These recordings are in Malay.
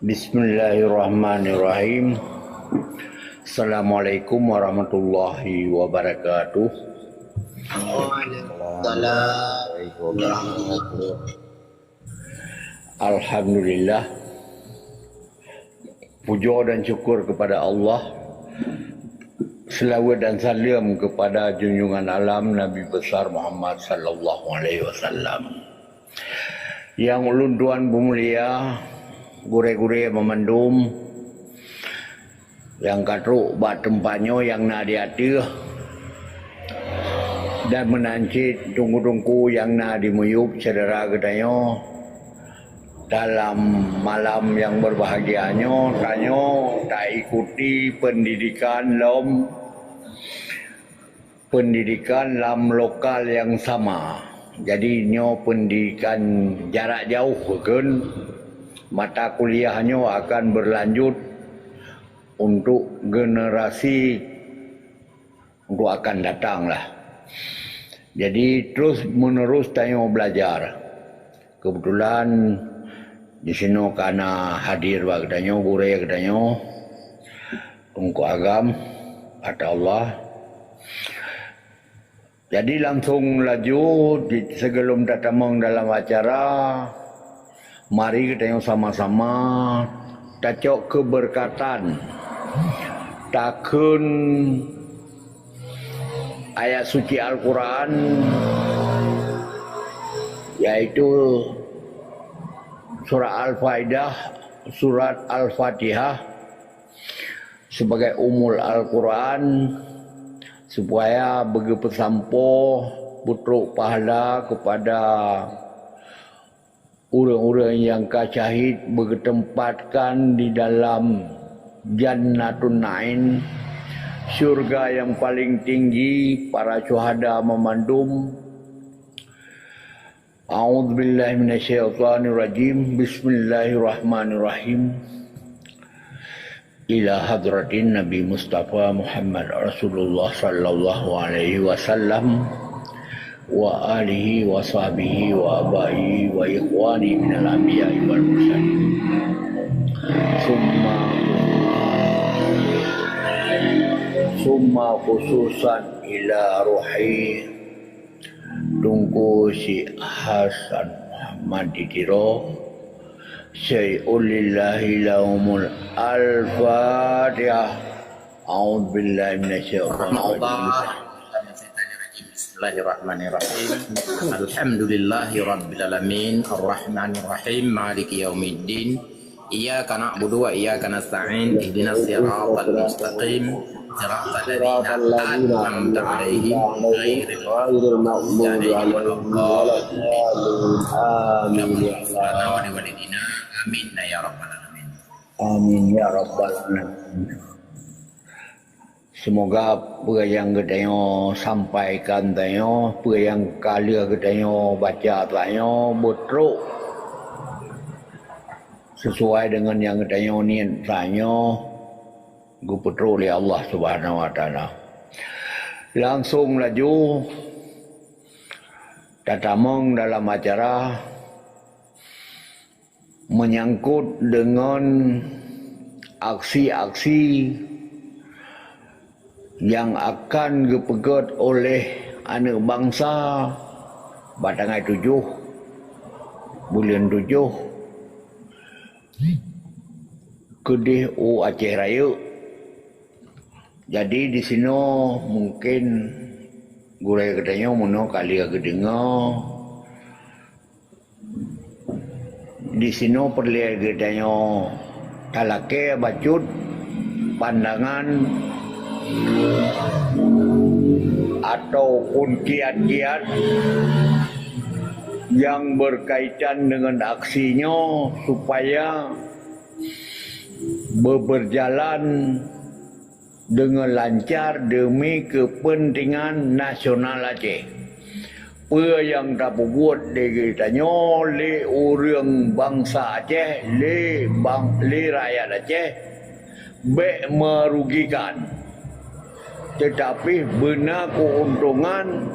Bismillahirrahmanirrahim. Assalamualaikum warahmatullahi wabarakatuh. Alhamdulillah, puja dan syukur kepada Allah, selawat dan salam kepada junjungan alam Nabi besar Muhammad sallallahu alaihi wasallam. Yang ulun tuan pemulia, gure-gure memendum, yang katruk bak tempatnya yang nak diatir dan menancit tungku-tungku yang nak dimuyup saudara katanya dalam malam yang berbahagianya. Tanya tak ikuti pendidikan lam lokal yang sama, jadi nyo pendidikan jarak jauh kan. Mata kuliahnya akan berlanjut untuk generasi untuk akan datang lah. Jadi terus menerus tanya belajar. Kebetulan di sini karena hadir katanya gure katanya tungku agam kata Allah. Jadi langsung laju sebelum tatamang dalam acara. Mari kita yang sama-sama tacok keberkatan takun ayat suci Al-Quran, yaitu surah surat Al-Fatihah sebagai umul Al-Quran, supaya bagi pesampo putruk pahala kepada orang-orang yang syahid bertempatkan di dalam Jannatun Naim, syurga yang paling tinggi. Para syuhada memandum. A'udzubillahi minasyaitonirrajim. Bismillahirrahmanirrahim. Ila hadratin Nabi Mustafa Muhammad Rasulullah sallallahu alaihi wasallam wa alihi wa sahbihi wa abai wa ikhwani minal anbiya'i wal mursalin. Summa khususan ila ruhi tungku si Hasan Muhammad dikira syai'ul lillahi laumul al-fatihah. A'udzubillahi minasyaitonir rajim. Bismillahirrahmanirrahim. Alhamdulillahi rabbil alamin, arrahmanir rahim, maliki yaumiddin. Iyyaka na'budu wa iyyaka nasta'in. Ihdinas siratal mustaqim. Siratal ladzina an'amta 'alaihim ghairil maghdubi 'alaihim waladdallin. Amin ya rabbal alamin. Amin ya rabbal alamin. Semoga apa yang kita sampaikan tanya, apa yang kali kita baca tanya betul sesuai dengan yang kita niat tanya, betul oleh Allah Subhanahu Wa Taala. Langsung laju tatamong dalam acara menyangkut dengan aksi-aksi yang akan dipegat oleh anak bangsa batangai 7 bulan 7 kedih Aceh Raya. Jadi di sini mungkin gulai katanya mono kali agak dengar di sini perlu katanya talake bacut pandangan ataupun kiat-kiat yang berkaitan dengan aksinya supaya berjalan dengan lancar demi kepentingan nasional Aceh. Apa yang tak buat ditanya oleh orang bangsa Aceh, le rakyat Aceh, baik merugikan, tetapi benar keuntungan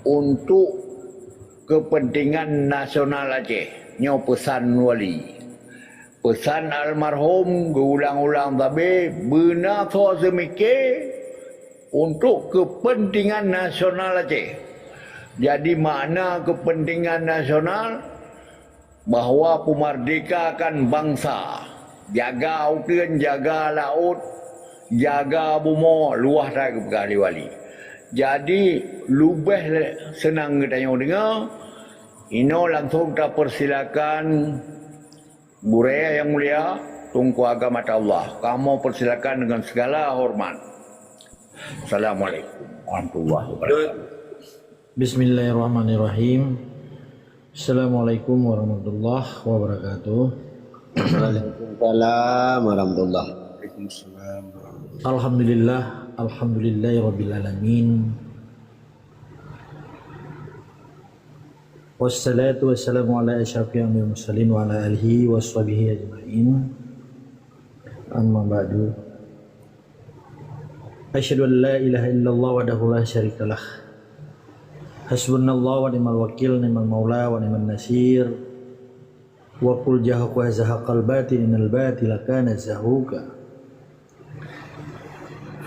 untuk kepentingan nasional Aceh. Nyo pesan wali. pesan almarhum berulang-ulang tapi benar so semikir untuk kepentingan nasional Aceh. Jadi makna kepentingan nasional bahawa pemerdekakan bangsa, jaga hutan, jaga laut, jaga bumi, luah dari kali wali. Jadi lubeh senang kita dengar. Ino langsung kita persilakan Burea yang mulia, Tunku Agama Allah. Kamu persilakan dengan segala hormat. Assalamualaikum warahmatullahi wabarakatuh. Bismillahirrahmanirrahim. Assalamualaikum warahmatullahi wabarakatuh. Waalaikumsalam warahmatullahi wabarakatuh. Alhamdulillah, alhamdulillahirabbil alamin. Wassalatu wassalamu ala asyrafil mursalin wa ala alihi washabihi ajmain. Amma ba'du. Asyhadu an la ilaha illallah wahdahu la syarikalah. Hasbunallahu wa ni'mal wakil, ni'mal maula wa ni'man nasir. Wa qul jahaqa zahaqal batil innal batila kana zahuqa.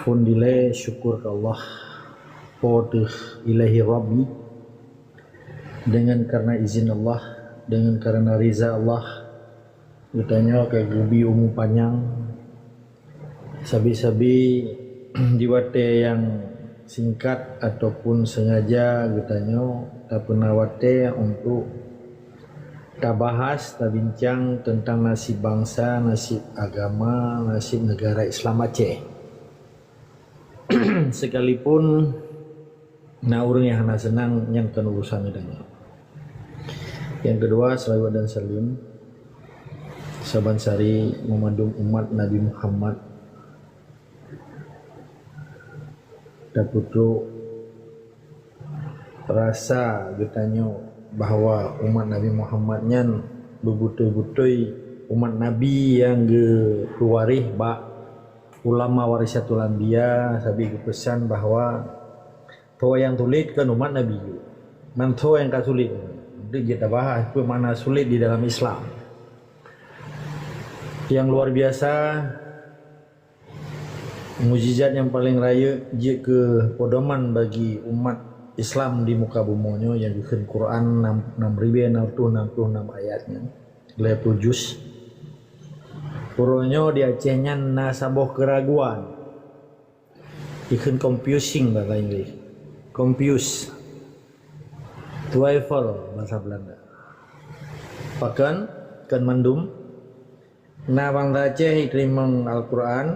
Fundile syukur ke Allah podeh ilahi rabbi, dengan karena izin Allah, dengan karena riza Allah, katanya kayak gubi umum panjang sabi-sabi diwate yang singkat ataupun sengaja katanya tak pernah wate untuk tak bahas, tak bincang tentang nasib bangsa, nasib agama, nasib negara Islam Aceh. Sekalipun nah orang yang hana senang yang kan urusan dengan. Yang kedua, salawat dan salim saban sari memadung umat Nabi Muhammad daputu rasa getanya bahawa umat Nabi Muhammad nyan bebutai-butai umat Nabi yang keluarih bak ulama warisatul anbiya. Sabi pesan bahawa toh yang sulit kan umat Nabi manto yang tak sulit. Jadi kita bahas apa makna sulit di dalam Islam. Yang luar biasa, mukjizat yang paling raya ke podoman bagi umat Islam di muka bumonyo yang dikhen Quran 6.666 ayatnya, 20 juz. Puronyo di Acehnya nasaboh keraguan. Dikhen confusing bahasa Inggris. Confuse. Twijfel bahasa Belanda. Bahkan kan mandum na bangsa Aceh diterima Al-Quran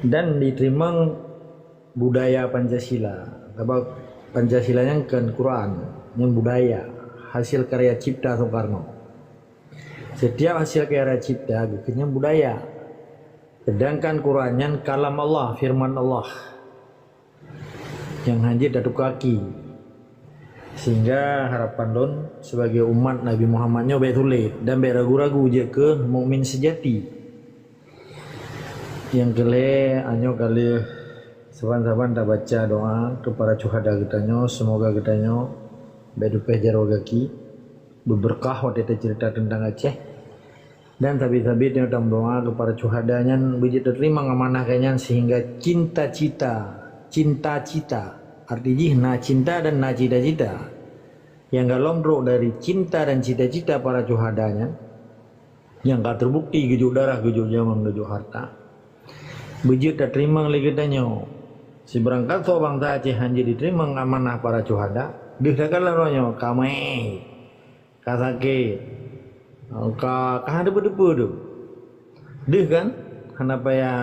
dan diterima budaya Pancasila. Sebab Pancasilanya kan Quran, yang budaya, hasil karya cipta Soekarno. Setiap hasil karya cipta bukannya budaya. Sedangkan Qurannya kalam Allah, firman Allah yang hanya datu kaki. Sehingga harapan don sebagai umat Nabi Muhammadnya baik sulit dan baik ragu-ragu je ke mukmin sejati. Yang kele anyo kali saban-saban tak baca doa kepada syuhada kitanya, semoga kitanya baik dupeh jarogaki berberkah waktu cerita tentang Aceh. Dan tabi-tabi dia dalam doa kepada syuhadanya biji terima amanah kayaknya sehingga cinta-cita artinya na cinta dan na cita-cita yang gak lomrok dari cinta dan cita-cita para syuhadanya yang gak terbukti gejuk darah, gejuk zaman, gejuk harta biji tak terima lagi tanya si berangkat so bangsa Aceh hanya diterima amanah para syuhada dihadakan lawannya kamai kasake ada berdebu tu deh kan kenapa ya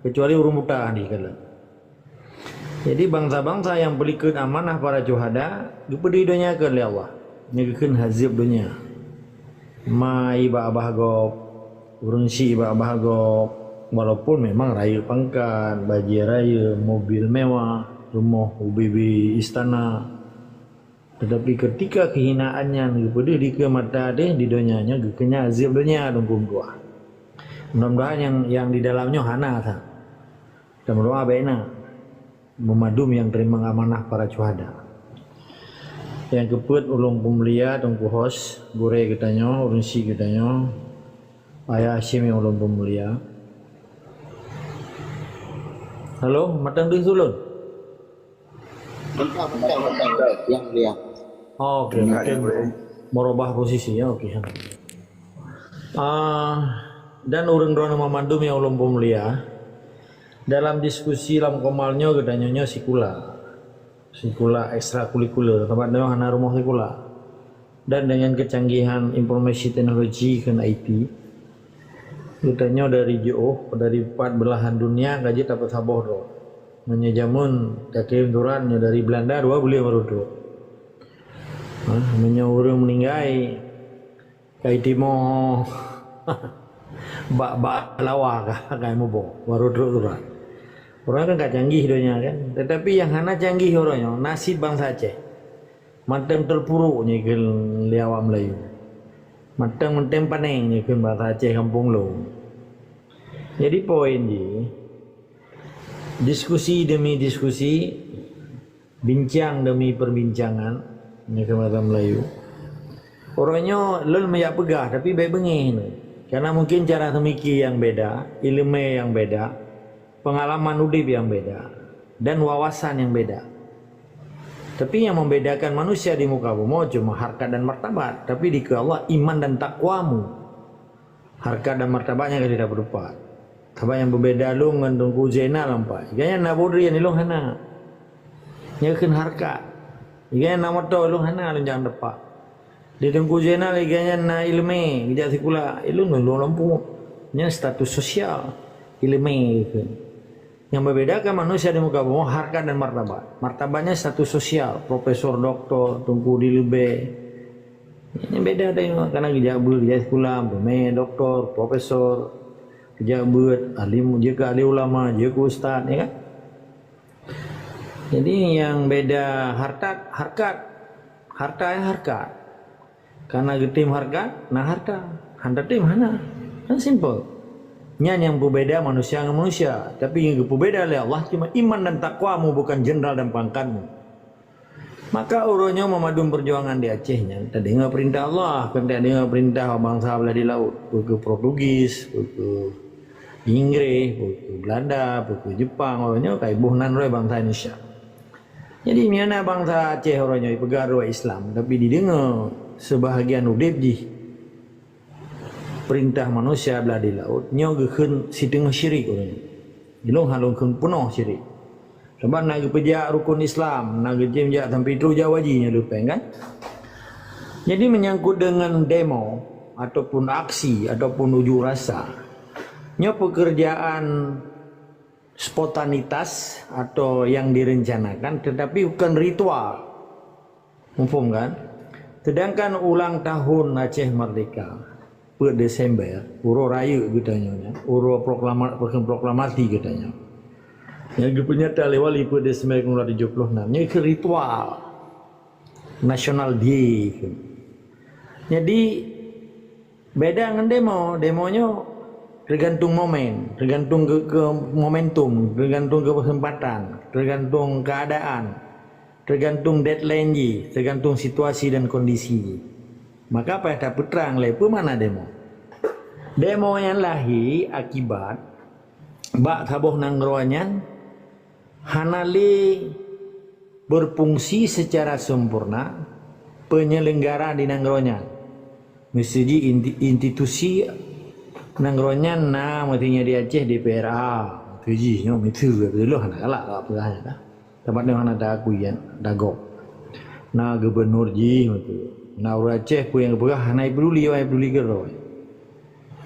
kecuali urung muta nih kalau. Jadi bangsa-bangsa yang berikan amanah para syuhada dipedi dunia ke oleh Allah. Nyegekeun hazib dunia. Ma iba abah gop, urang si iba abah gop, walaupun memang raya pangkat, baji raya, mobil mewah, rumah ubibi istana. Tetapi ketika kehinaannya dipedi di ke mata deh di dunianya gekenya hazib dunia dongkum dua. Mudah-mudahan yang di dalamnya hana ta. Dan berdoa baikna. Memadum yang terima amanah para syuhada. Yang keput ulung pemulia tungku hos, gure kitanya, urunsi kitanya, Ayah Hashim yang ulun pemulia. Halo, matang ding sulun. Yang mulia. Oh, oke, mungkin merubah posisinya, oke. Dan urang drone mamandum yang ulun pemulia. Dalam diskusi lam komalnya gedanya sikula ekstrakurikuler tempat dia hana rumah sikula. Dan dengan kecanggihan informasi teknologi ke IT, katanya dari jauh dari empat belahan dunia gaji dapat saboh do. Menyejamun kakirim durannya dari Belanda dua boleh baru do. Menyuruh meninggai kai timo bak lawa kah kai mobo baru do duran. Orang kan gak canggih doanya kan, tetapi yang hana canggih orangnya nasib bangsa Aceh. Mantem terpuruk nyekel liawa Melayu. Mantem paneng nyekel bahasa Aceh kampung lo. Jadi poin di diskusi demi diskusi, bincang demi perbincangan nyekel bahasa Melayu. Orangnya lel mayak pegah tapi baik bengih. Karena mungkin cara memikir yang beda, ilmu yang beda, pengalaman udip yang beda, dan wawasan yang beda. Tapi yang membedakan manusia di muka bumi cuma harkat dan martabat. Tapi di Allah iman dan takwamu. Harkat dan martabatnya tidak berupa. Tapi yang berbeda lu ngandung kuzena lampai. Iganya nabudri yang ilung hana. Nyakin harkat. Iganya namato ilung hana lu jangan depak. Di tengku zena iganya na ilme. Ijak sikula ilung lu lampu. Nya status sosial ilme gitu. Yang membedakan manusia di muka bumi harkat dan martabat. Martabatnya status sosial, profesor, doktor, tungku di lebe. Ini beda tengok karena gejabu, gejak sekolah, pemain, doktor, profesor, gejabu, alim, jika ahli ulama, jika ustaz, ya kan? Jadi yang beda harkat. Karena tim harkat, nah harta, tim mana? Kan simple. Yang berbeda manusia dengan manusia. Tapi yang berbeda oleh Allah cuma iman dan takwamu, bukan jenderal dan pangkatmu. Maka urutnya memadum perjuangan di Acehnya. Tadi dengar perintah Allah, kan tadi dengar perintah bangsa belah di laut. Ke Portugis, ke Inggris, ke Belanda, ke Jepang. Urutnya kayak buhnan roy bangsa Indonesia. Jadi mana bangsa Aceh urutnya pegang roy Islam. Tapi didengar sebahagian udip di perintah manusia belah di laut nyo gekeun sideng syirik orangnya. Ilung halungkeun penuh syirik. Sebab nak pejak rukun Islam, nak jemjak sampai itu jawajinya lupa kan. Jadi menyangkut dengan demo ataupun aksi ataupun unjuk rasa. Nyo pekerjaan spontanitas atau yang direncanakan tetapi bukan ritual. Mumpung kan? Sedangkan ulang tahun Aceh Merdeka per Desember, uro raya katanya, uro proklamasi katanya. Yang dipenyata oleh wali per Desember 1976, ini ke ritual National Day. Jadi beda dengan demonya tergantung momen, tergantung ke momentum, tergantung ke kesempatan, tergantung keadaan, tergantung deadline, tergantung situasi dan kondisi. Maka pada putrang lepu mana demo? Demo yang lahir akibat bak tabuh nangroanyan hanali berfungsi secara sempurna penyelenggara di nangroanyan. Mesti institusi nangroanyan na mestinya di Aceh DPRA. Tuji nyo mitu betul hana kalak apa dah. Tempat yang hana dak kuyan dagok. Na gubernur ji betul. Nah orang Aceh pun yang berah naik peduli geroi.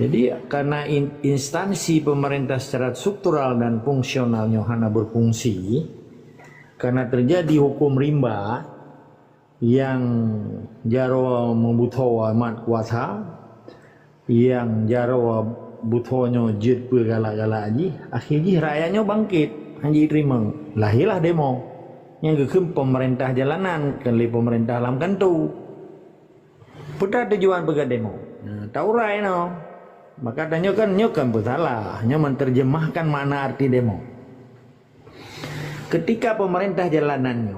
Jadi karena instansi pemerintah secara struktural dan fungsionalnya hanya berfungsi, karena terjadi hukum rimba yang jaro membutuh amat kuasa, yang jaro butuhnya jet bergalak-galak aji, akhirnya rakyatnya bangkit, anji terima, lahirlah demo. Yang ke pemerintah jalanan, kali pemerintah alam kantu. Putar tujuan pegang demo. Tahu rai no. Maka tanya kan bersalah. Nyo menerjemahkan mana arti demo. Ketika pemerintah jalanannya,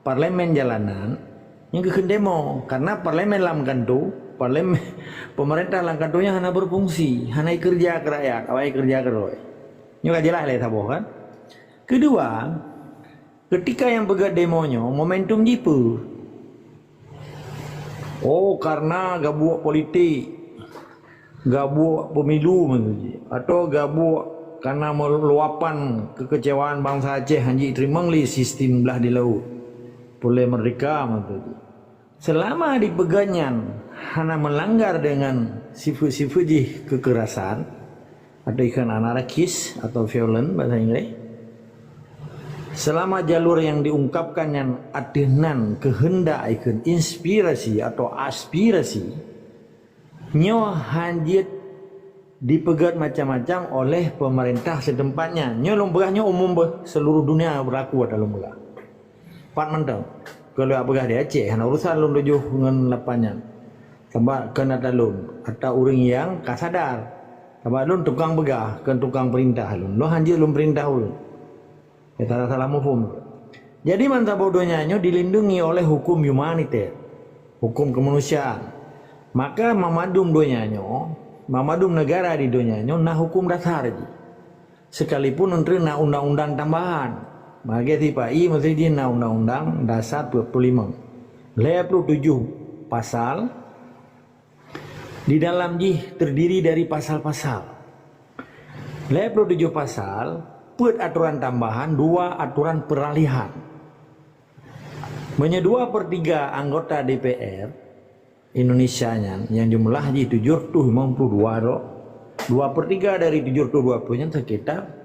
parlemen jalanan, yang ke demo. Karena parlemen lam kantu, parlemen pemerintah langkatunya hanya berfungsi, hanya kerja ke rakyat, awai kerja ke roy. Nyo jelas lah tabo kan. Kedua, ketika yang begat demonyo momentum jipu. Oh, karena gabuak politik, gabuak pemilu atau gabuak karena meluapan kekecewaan bangsa Aceh hanji terimangli sistem belah di laut. Boleh merdeka selama di peganyan hana melanggar dengan sifat-sifat kekerasan atau ikan anarkis atau violent bahasa Inggris. Selama jalur yang diungkapkan yang adenan kehendak ikan inspirasi atau aspirasi nyo hanjit dipegat macam-macam oleh pemerintah setempatnya. Nyo lombagnya umum seluruh dunia berlaku ada lombag. Pat mentang kalau apakah di Aceh hanya urusan lom tujuh dengan lapannya. Sebab kena talun atau orang yang kasadar. Sebab lom tukang begah kan tukang perintah lom. Lo hanjit lom perintah lom. Kita salah mufhum. Jadi mantap bodohnya nyo dilindungi oleh hukum humaniter, hukum kemanusiaan. Maka mamadum donya nyo, mamadum negara di donya nyo nah hukum dasar je. Sekalipun menteri nak undang-undang tambahan. Bagi tiba i mesti di undang-undang dasar 45. 57 pasal di dalam terdiri dari pasal-pasal. 57 pasal, put aturan tambahan, 2 aturan peralihan. Menye 2/3 anggota DPR Indonesia yang jumlah 752 do. 2/3 dari 720 nya sekitar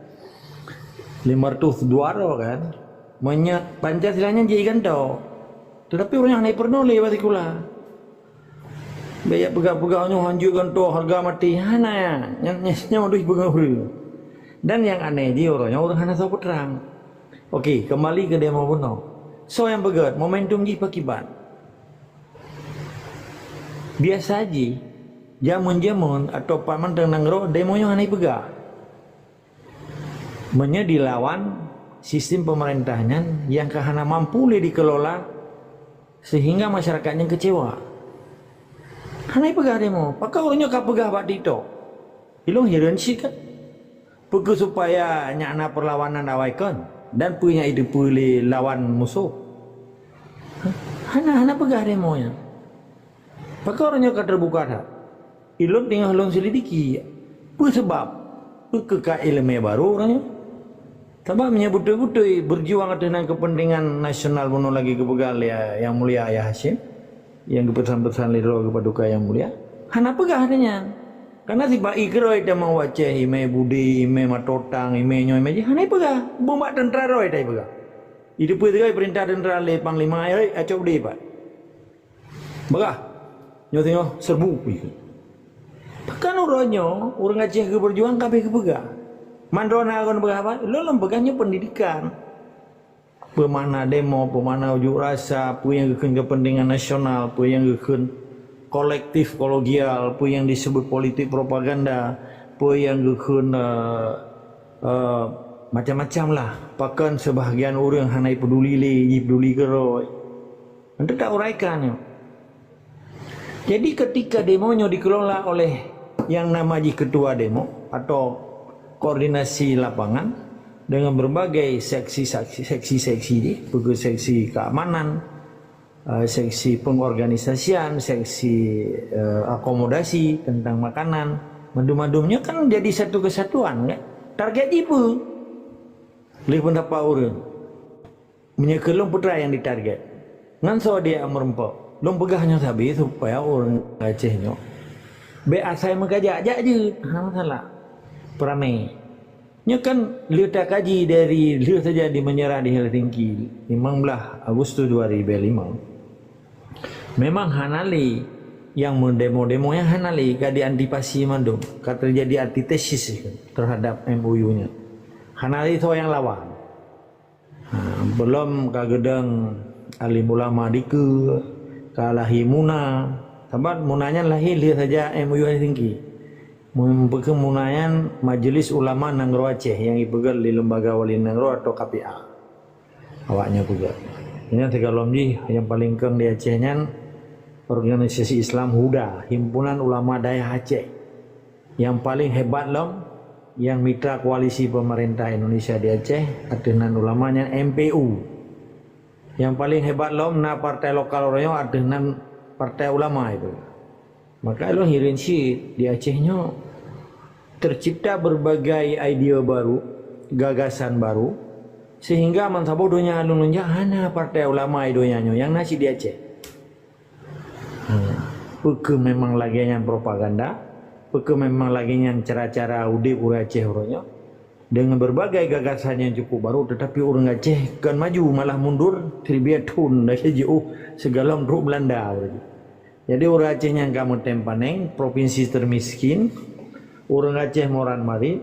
502 do kan. Menye Pancasilanya jadi kan tau. Tetapi orang yang naik pernoleh batikulah. Banyak pegawai-pegawainya hanjurkan tu harga mati hana ya. Yang modus pegawai. Dan yang aneh dia orang hana tahu terang. Okey, kembali ke demo bunuh. So yang begat momentum ji pakiban. Biasa ji jamun-jamun atau paman tenang ro demonya hana pegah. Dilawan sistem pemerintahnya yang kahana mampu dikelola sehingga masyarakatnya kecewa. Hanai pegah demo, pakau orangnya kah pegah bak dito. Ilung hiran sih kan. Pegu supaya nyana perlawanan awaikan dan punya ide pulih lawan musuh. Hana pegah demonya. Pakau orangnya kah terbuka dah. Ilung tinggal ilung selidiki. Sebab kekak ilmu baru orangnya. Sebab menyebut-betul berjuang dengan kepentingan nasional bunuh lagi kepegal ya yang mulia Ayah Hashim. Yang kepesan-pesan lidro kepada duka yang mulia. Hana pegah adanya. Karena si Pak Ikroi dia mau wacah ime budi, ime matotang, ime nyoy meji. Hana pegah. Bombak tentera roi dia pegah. Itu pun perintah tentera le panglima ai acok dia Pak. Begah. Nyo tengok serbu pi. Pekan orangnya, orang Aceh ke berjuang kabeh kepegah. Mandona akan berapa? Lo lembaganya pendidikan. Pemana demo, pemana ujuk rasa, apa yang kepentingan nasional, apa yang kolektif kolegial, apa yang disebut politik propaganda, apa yang macam-macam lah. Bahkan sebahagian orang hanai peduli keroi. Nanti tak uraikan. Jadi ketika demonya dikelola oleh yang nama ketua demo atau koordinasi lapangan dengan berbagai seksi keamanan, seksi pengorganisasian, seksi akomodasi tentang makanan, madum-madumnya kan jadi satu kesatuan kan? Target itu lebih pendapat orang menyekelung putra yang ditarget ngan so dia merempok long pegahnya sabi supaya orang Acehnya be asai megajak je masalah peramai. Nya kan lihat kaji dari lihat saja di menyerah di Helsinki 15 Agustus 2005. Memang hanali yang mendemo-demonya hanali kadi antipasi mandum, kata terjadi antitesis terhadap MOU-nya. Hanali itu yang lawan. Belum kagedeng alim ulama diku kalahi muna. Sebab munanya lahir lihat saja MOU Helsinki. Kemunayan Majelis Ulama Nangro Aceh yang dipegang di Lembaga Wali Nangro atau KPA. Awaknya juga. Ini tiga lomji yang paling keng di Acehnya organisasi Islam Huda, Himpunan Ulama Daya Aceh. Yang paling hebat lom, yang mitra koalisi pemerintah Indonesia di Aceh, adenan ulamanya MPU. Yang paling hebat lom na partai lokal orangnya adenan partai ulama itu. Maka lo hirin sih di Acehnya tercipta berbagai ide baru, gagasan baru, sehingga mansabo donya alununja hana partai ulama idonya yang nasi di Aceh. Peke memang lagi yang propaganda, peke memang lagi yang cara-cara udip orang Aceh orangnya dengan berbagai gagasan yang cukup baru, tetapi orang Aceh kan maju malah mundur, terbiatun dah jauh segala untuk Belanda. Jadi orang Aceh yang kamu tempaneng, provinsi termiskin, orang Aceh moran mari,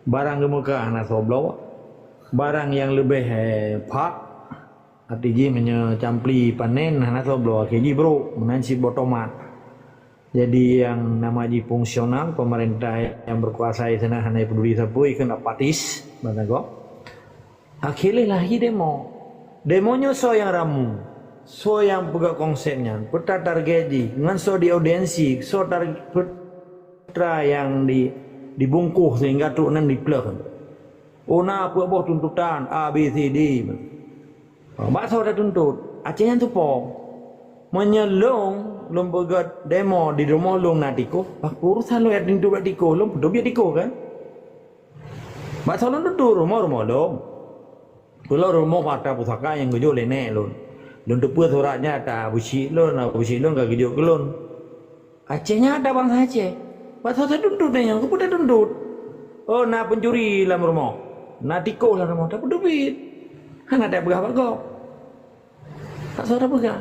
barang gemuka anak soblo, barang yang lebih pak, artinya menyampli panen anak soblo, keji bro, menansi botomat. Jadi yang nama fungsional pemerintah yang berkuasa di sana hanya peduli sapui kena patis, mana go? Akhirnya lagi demonya so yang ramu. So yang pegak konsepnya, peta targeti, ngan so di audiensi, so peta yang dibungkuh sehingga tu nan diplek. Ona apa boh tuntutan A B C D. Bakso dah tuntut, Acehnya tu po. Menyelong lembaga demo di rumah long natiko, pak urusan lo yang tuntut natiko, lo pedo biar tiko kan? Bakso lo tuntut rumah long. Kalau rumah mata pusaka yang gejol nenek lo. Untuk buat suratnya ada busi lo nggak gitu kelon. Acehnya ada bangsa Aceh. Pasal saya tuntut yang aku pun tuntut. Oh na pencuri dalam rumah, na tiko dalam rumah, tak duit. Hana ada begah bago. Tak saudara begah.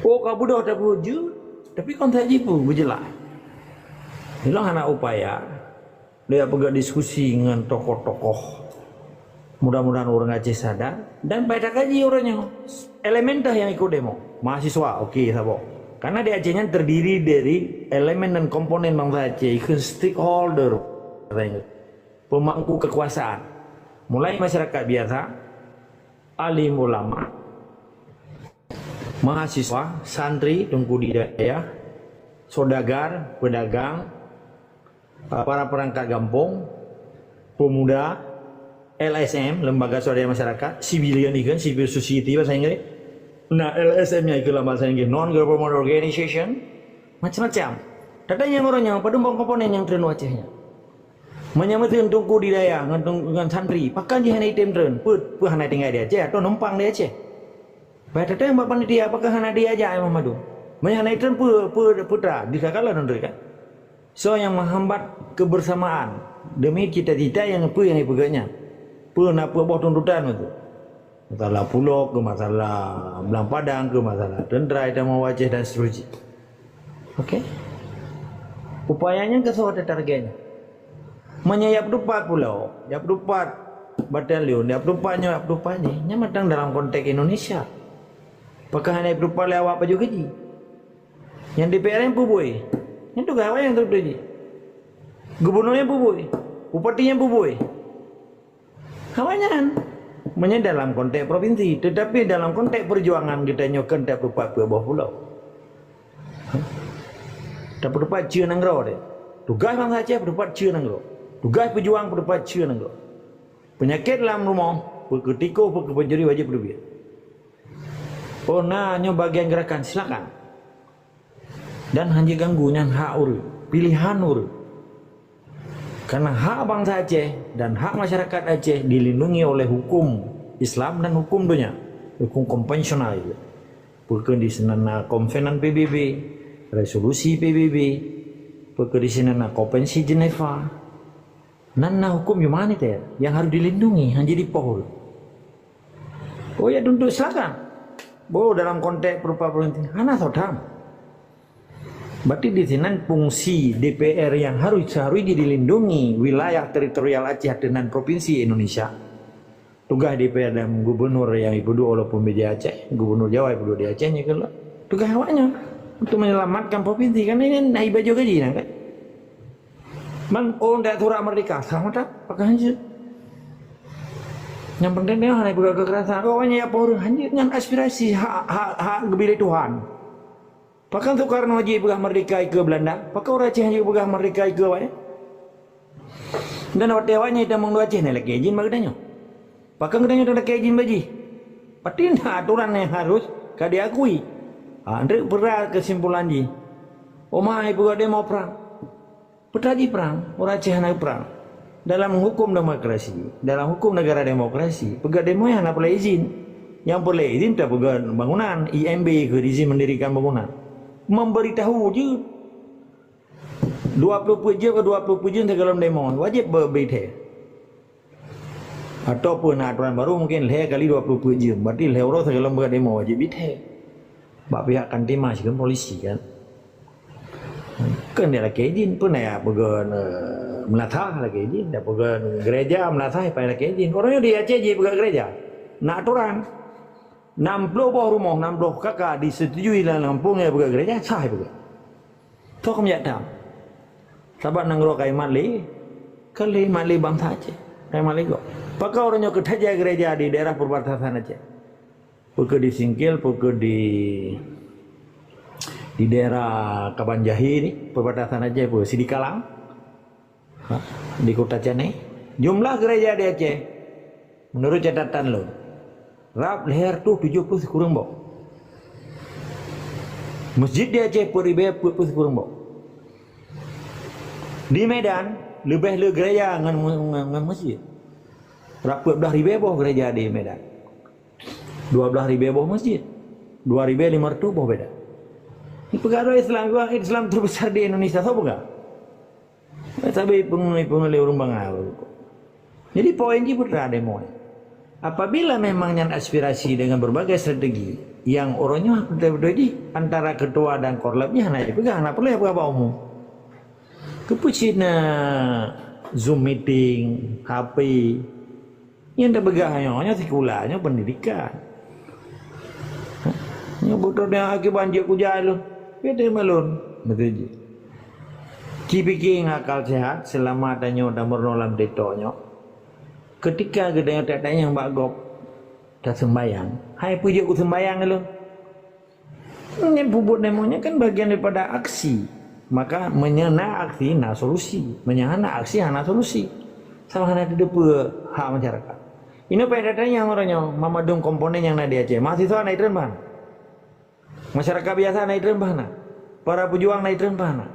Oh kau budak tak buju, tapi kontak jipu berjelas. Ini hana upaya. Dia begah diskusi dengan tokoh-tokoh. Mudah-mudahan orang Aceh sadar dan pada kaji orangnya elemen dah yang ikut demo mahasiswa okey sabo karena di Acehnya terdiri dari elemen dan komponen bangsa Aceh ikut stakeholder pemangku kekuasaan mulai masyarakat biasa alim ulama mahasiswa santri tungku di daerah saudagar pedagang para perangkat kampung pemuda LSM, Lembaga Swadaya Masyarakat, civilian ikan, civil society bahasa Inggris. Nah, LSM-nya itu bahasa Inggris, non-government organization, macam-macam. Datanya orangnya, pada komponen yang terenu Acehnya. Menyamakan tungku di daya, dengan santri, pakan di hana item tren, put hana tinggal di Aceh atau numpang di Aceh. Baik datanya mbak panitia, apakah hana dia aja Imam Madu? Hana item putra, dikakalah nondri kan? So yang menghambat kebersamaan demi cita-cita yang dipegangnya. Apa buah tuntutan itu. Masalah pulau ke masalah Belang Padang ke masalah Dendrai dan Aceh dan seterusnya. Okey. Upayanya ke suatu targetnya. Menyayap 24 pulau, yap 24 batalion, yap 24 ni matang dalam konteks Indonesia. Apakah hanya 24 lewat apa juga ji? Yang DPR yang pubui. Yang tu gawa yang terjadi. Gubernurnya pubui, bupatinya pubui. Kawannya menyedar dalam konteks provinsi, tetapi dalam konteks perjuangan kita nyokan tak berupa bawah pulau. Tak berupa cia nanggro deh. Tugas bangsa Aceh berupa cia nanggro. Tugas pejuang berupa cia nanggro. Penyakit dalam rumah, perketiko, perkepencuri wajib berduit. Oh nah, nyo bagian gerakan silakan. Dan hanya ganggunya hak ur, pilihan ur. Karena hak bangsa Aceh dan hak masyarakat Aceh dilindungi oleh hukum Islam dan hukum dunia, hukum konvensional itu. Bukan di sana konvenan PBB, resolusi PBB, bukan di sana konvensi Geneva. Nana hukum humaniter yang harus dilindungi hanya di pohon. Oh ya tuntut silakan. Oh dalam konteks berupa perintah, hana sodam. Berarti di sini fungsi DPR yang seharusnya dilindungi wilayah teritorial Aceh dengan provinsi Indonesia. Tugas DPR dan gubernur yang ibu oleh pembeja Aceh, gubernur Jawa ibu di Acehnya kalau tugas awaknya untuk menyelamatkan provinsi kan ini naik baju gaji kan. Man tidak surat merdeka sama tak pakai hanya. Yang penting dia hanya buka kekerasan. Awaknya ya pohon hanya dengan aspirasi hak gebili Tuhan. Pakai Soekarno je pegah merdeka ke Belanda, pakai orang Aceh je pegah merdeka ke awak. Dan awak tewanya kita mengdu Aceh ni lagi izin bagdanya. Pakai gedanya dah lagi izin baji. Pasti aturan yang harus kau diakui. Andre berat kesimpulan ji. Omai pegah demo perang. Petaji perang, orang Aceh nak perang. Dalam hukum demokrasi, dalam hukum negara demokrasi, pegah demo yang nak boleh izin. Yang boleh izin tak pegah bangunan, IMB ke izin mendirikan bangunan. Memberitahu je 20 je ke 20 je dalam demo wajib berberitahu. Ataupun aturan baru mungkin leh kali 20 je berarti leh orang dalam demo wajib beritahu. Bak pihak kantimas kan polisi kan. Kan dia lagi izin pun ya pegan melatah lagi izin, dah pegan gereja melatah payah lagi izin. Orangnya di Aceh je pegan gereja. Nak aturan 60 buah rumah, 60 kakak disetujui dalam kampungnya pegang gereja, sah pegang. Tok kami datang. Sahabat nanggro kai mali, kali mali bangsa Aceh. Kai mali kok. Pakai orangnya ketaja gereja di daerah perbatasan Aceh. Peke di Singkil, peke di daerah Kabanjahi ni, perbatasan Aceh, peke Sidikalang. Di Kota Canai. Jumlah gereja di Aceh menurut catatan lo. Rap leher tu 70 kurang bau. Masjid di Aceh peribe 40 kurang bau. Di Medan lebih le gereja dengan masjid. Rap 12,000 bau gereja di Medan. 12,000 bau masjid. 2,500 bau beda. Ini perkara Islam terbesar di Indonesia tahu enggak? Tapi pengelih urung bangal. Jadi poin ni putra demo. Apabila memangnya aspirasi dengan berbagai strategi yang orangnya betul-betul antara ketua dan korlapnya naik pegang, nak perlu apa umum. Kepucina Zoom meeting, HP, yang dah begahnya sekolahnya pendidikan. Yang betul dia akibat banjir kujalun, beda malun, betul je. Cipiking akal sehat selama adanya dan bernolam detonya. Ketika gedanya tak tanya yang bagop dah sembayang, hai puji aku sembayang lu. Ini bubut demonya kan bagian daripada aksi. Maka menyana aksi nak solusi, menyana aksi nak solusi. Sama ada depa hak masyarakat. Ini pada datanya orangnya mamadung komponen yang nak di Aceh. Mahasiswa naik tren mana? Masyarakat biasa naik tren mana? Para pejuang naik tren mana?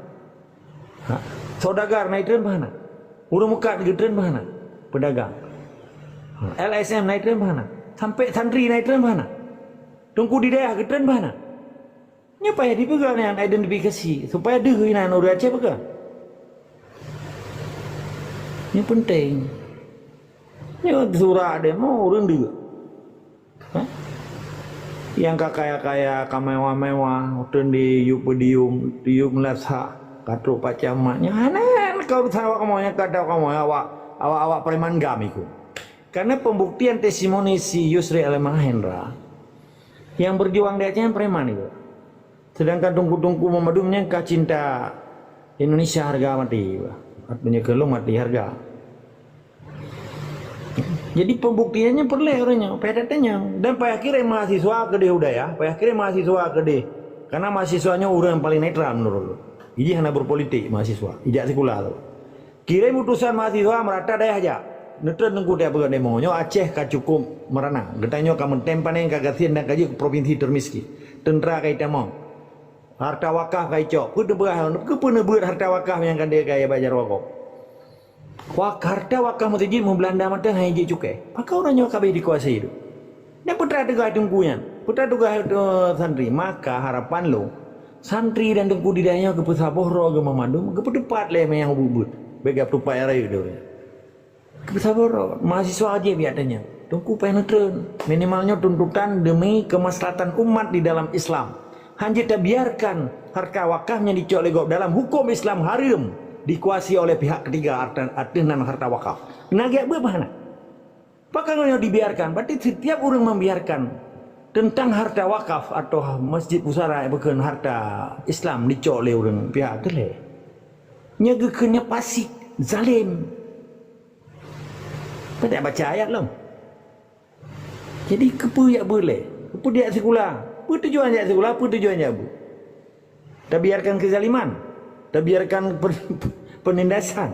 Saudagar naik tren mana? Urang mukat di tren mana? Pedagang. LSM naik tren mana? Sampai santri naik tren mana? Tunggu di daerah ke tren mana? Ini payah dipegang yang identifikasi supaya dehinan orang Aceh pegang. Ini penting. Ini surah demo orang dia. Yang kaya-kaya kamewah-mewah, utun di podium, di melatha, katruk pacamaknya. Aneh kau tahu kamunya kata kamu awak preman gamiku. Karena pembuktian testimoni si Yusri Alemahendra yang berjuang di Aceh preman itu. Sedangkan tungku-tungku memadumnya kah cinta Indonesia harga mati. Artinya kelung mati harga. Jadi pembuktiannya perlu orangnya, pedatanya. Dan pada akhirnya mahasiswa ke dia udah ya. Pada akhirnya mahasiswa ke dia. Karena mahasiswanya orang yang paling netral menurut lu. Ini hanya berpolitik mahasiswa. Ijak sekolah tu. Kira utusan mahasiswa merata dah aja. Netral nunggu dia berada demonyo Aceh ka cukup merana. Getanyo kamu tempan yang kagasian dan kaji provinsi termiskin. Tentera kait temong. Harta wakaf kait cok. Kudu berah. Kepuna ber harta wakaf yang kan dia kaya bajar wakaf. Harta wakaf mesti mu Belanda mata haji cukai. Maka orangnya kabeh dikuasai itu. Dan putra tegah tunggunya. Putra tegah santri. Maka harapan lo santri dan tunggu di dayanya ke Pesaboro ke Mamadum ke depat le yang bubut. Begap tupai raya dia. Kesabar, mahasiswa aja biadanya. Tunggu penetran. Minimalnya tuntutan demi kemaslahatan umat di dalam Islam. Hanya tak biarkan harta wakafnya dicolek dalam hukum Islam haram dikuasai oleh pihak ketiga artinan harta wakaf. Nagiak berapa? Pakainya dibiarkan. Berarti setiap orang membiarkan tentang harta wakaf atau masjid pusara bukan harta Islam dicolek orang pihak ketiga. Nyegeknya pasik, zalim. Tak baca ayat lah. Jadi kepu ya boleh. Kepu dia sekolah. Apa tujuan dia sekolah? Apa tujuan dia bu? Tak biarkan kezaliman, tak biarkan penindasan,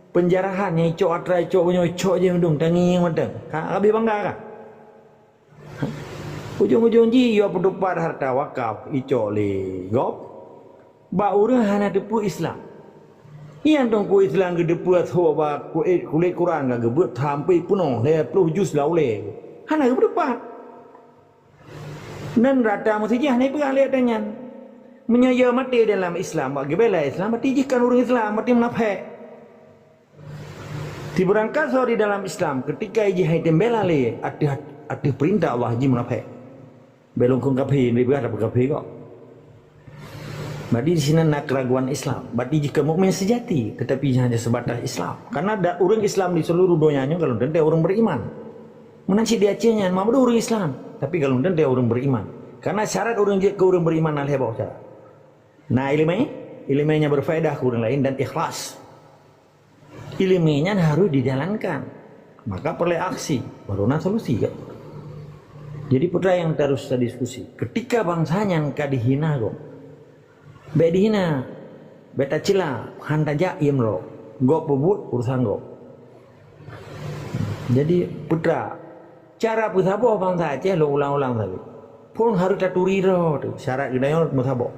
penjarahan yang icok atra icok punya icok je undung tangi yang madang. Habis bangga kan? Ujung-ujung ji yo pendupat harta wakaf icok le gop. Ba urang hana depu Islam. Ian tong ku Islam ke depu atho ba kulit Quran ga gebut sampai penuh le 10 juz lau le. Hana ke pendupat. Dan rata musijah ni perang lihat dengan menyaya mati dalam Islam. Bagi bela Islam mati jikan orang Islam mati menafik. Diberangkat so di dalam Islam ketika ijih bela le ada perintah Allah ji menafik. Belum kong kafir, lebih ada kafir kok. Berarti di sini nak keraguan Islam. Berarti jika mukmin sejati, tetapi hanya sebatas Islam. Karena ada orang Islam di seluruh dunianya kalau tentu orang beriman. Menanci di Acehnya, mahu orang Islam. Tapi kalau tentu orang beriman. Karena syarat orang ke orang beriman adalah bawa syarat. Nah ilmunya berfaedah ke orang lain dan ikhlas. Ilmunya harus dijalankan. Maka perlu aksi, baru nak solusi kan. Jadi putra yang terus kita diskusi. Ketika bangsanya ka dihina kok. Be dihina. Beta cila. Hanta jaim lo. Go pebut urusan go. Jadi putra. Cara pusabo bangsa Aceh lo ulang-ulang tadi. Pun harus taturi ro. Syarat kita musabo.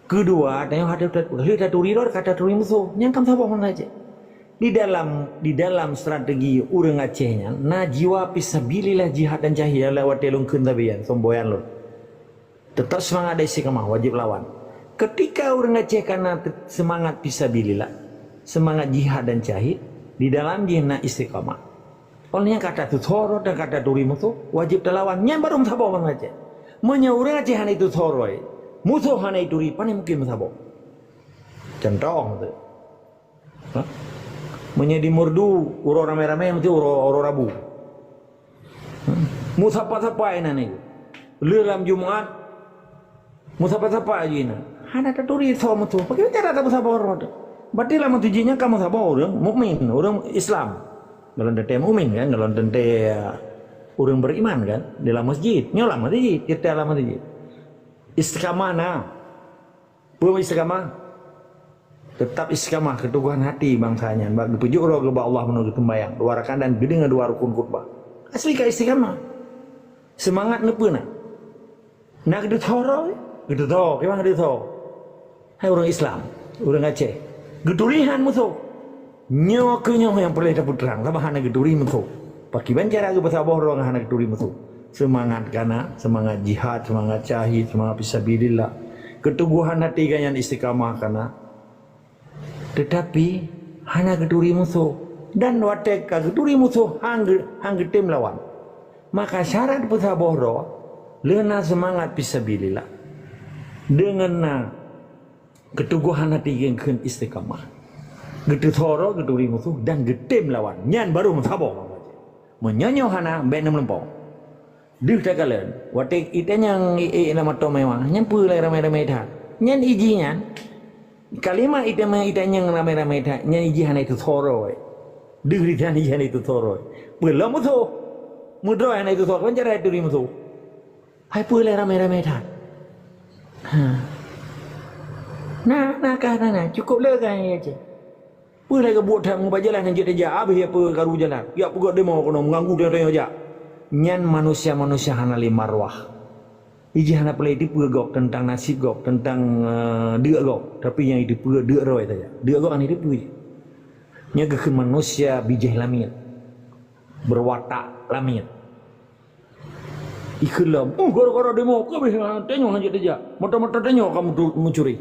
Kedua. Harus taturi ro kata taturi musuh. Yang kam sabo bangsa Aceh. Di dalam strategi urang Acehnya na jiwa fisabilillah jihad dan jahil lewat telungkeun tabian somboyan lo. Tetap semangat dari istiqamah wajib lawan. Ketika urang Aceh karena semangat fisabilillah, semangat jihad dan jahid di dalam jihna istiqamah. Olehnya kata tuthoro dan kata turi musuh wajib terlawan. Nya baru musabo Bang Aceh. Munya urang Aceh hana itu thoroi. Musuh hana itu turi pane mungkin musabo. Contoh tu. Menjadi murdu uro rame-rame mesti uro rabu. Musapa-sapa ina ni. Dalam Jumat musapa-sapa aja ina. Hana taturi so mutu. Pakai cara tak musapa orang. Berarti lama tujinya kamu sapa orang mukmin, orang Islam. Kalau dente mukmin kan, kalau dente orang beriman kan dalam masjid. Nyolah masjid, kita dalam masjid. Istiqamah na. Belum istiqamah. Tetap istiqamah keteguhan hati bangsanya bagi pujuk roh kepada Allah menuju sembahyang dua rakaat dan dengan dua rukun khutbah asli ka istiqamah semangat nepuna nak gedu thoro gedu tho kemang gedu tho hai orang Islam orang Aceh gedurihan musuh nyo ke nyo yang perlu dapat terang sama hana geduri musuh pakiban cara ke bahasa bohong hana geduri musuh semangat kana semangat jihad semangat jahid semangat fisabilillah keteguhan hati kan yang istiqamah kana. Tetapi hanya geduri musuh dan watek geduri musuh hang tim lawan. Maka syarat pusaboro lena semangat fisabilillah dengan keteguhan hati yang keun istiqamah. Gedu thoro geduri musuh dan getim lawan. Nyan baru musabo. Menyonyo hana be nem lempong. Dik takalen watek itanya nama to mewah. Nyan pu lai ramai-ramai dah. Nyan ijinya kalimat itanya yang ramai-ramai dah nyanyi jihan itu thoro diri dan jihan itu thoro belum musuh mudro yang itu thoro penjara itu musuh hai pulai ramai-ramai dah nah karena cukup le kan ya je pulai ke buat thang bajalan yang jadi ja habis apa karu jalan ya pugak demo kono mengganggu dia aja nyan manusia hanali marwah ijihana pelai itu gok tentang nasib gok tentang dia gok tapi yang itu dia roy saja dia gok an itu puji nya ke manusia bijih lamit berwatak lamit ikhlab gara-gara demo ke tengok aja dia motor-motor tengok kamu mencuri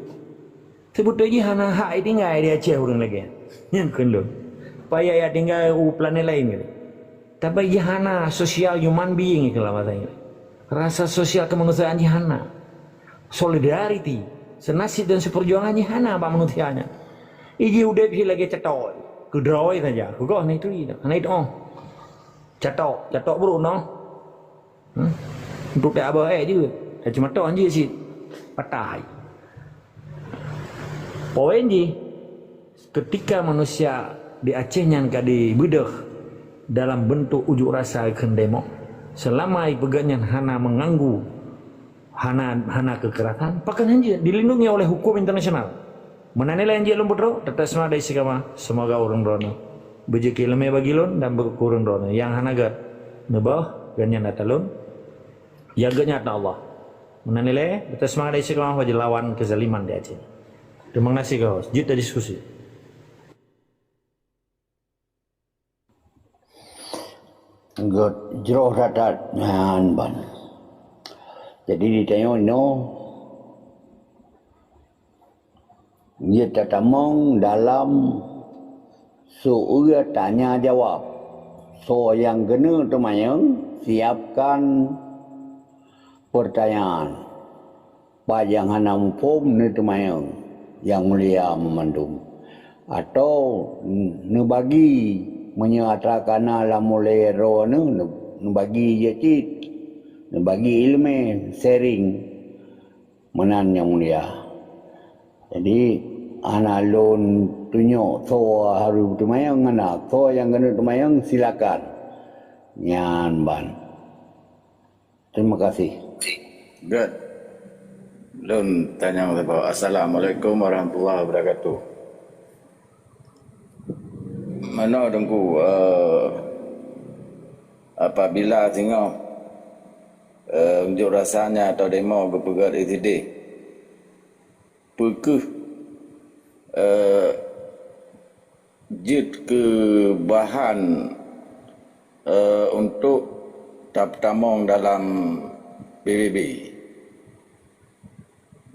sebut lagi hana hak tinggal dia Aceh orang lagi yang kendung payah ya tinggal planet lain gitu tapi jihana sosial human being itulah matanya rasa sosial kemanusiaan jihana solidarity senasib dan seperjuangan jihana apa manusianya iji udah bisa lagi cetok kudrawai saja kau hanya itu cetok bro no untuk dia abah juga dah cuma tok anjir sih patah poin ji ketika manusia di Acehnya kadi bedah dalam bentuk ujuk rasa kendemo selama pegangnya hana mengganggu hana kekerasan, pakan hanji dilindungi oleh hukum internasional. Menanilai hanji lembut ro, tetap semua dari sikama, semoga orang rono. Bejeki lemah bagi lon dan berkurang rono. Yang hanagat nebah ganyan natalon, jaganya ta Allah. Menanilai tetap semua dari sikama wajib lawan kezaliman di Aceh. Terima kasih kau, juta diskusi. God jroh dadat ngan ban. Jadi ditanya dia tatamong dalam suuya tanya jawab. So yang kena temayang siapkan pertanyaan. Pajang hanam pom ni temayang yang mulia memandung. Atau nebagi menyatakan alam mulai roh nu bagi je cit nu bagi ilmu sharing menan yang mulia. Jadi analun tunjuk so haru tumayang ngana so yang kena tumayang silakan nyan ban. Terima kasih. Good. Lun tanya apa? Assalamualaikum warahmatullahi wabarakatuh. Mana dengku apabila tengok unjuk rasanya atau demo berpegat ETD pekeh jid ke bahan untuk tamong dalam PBB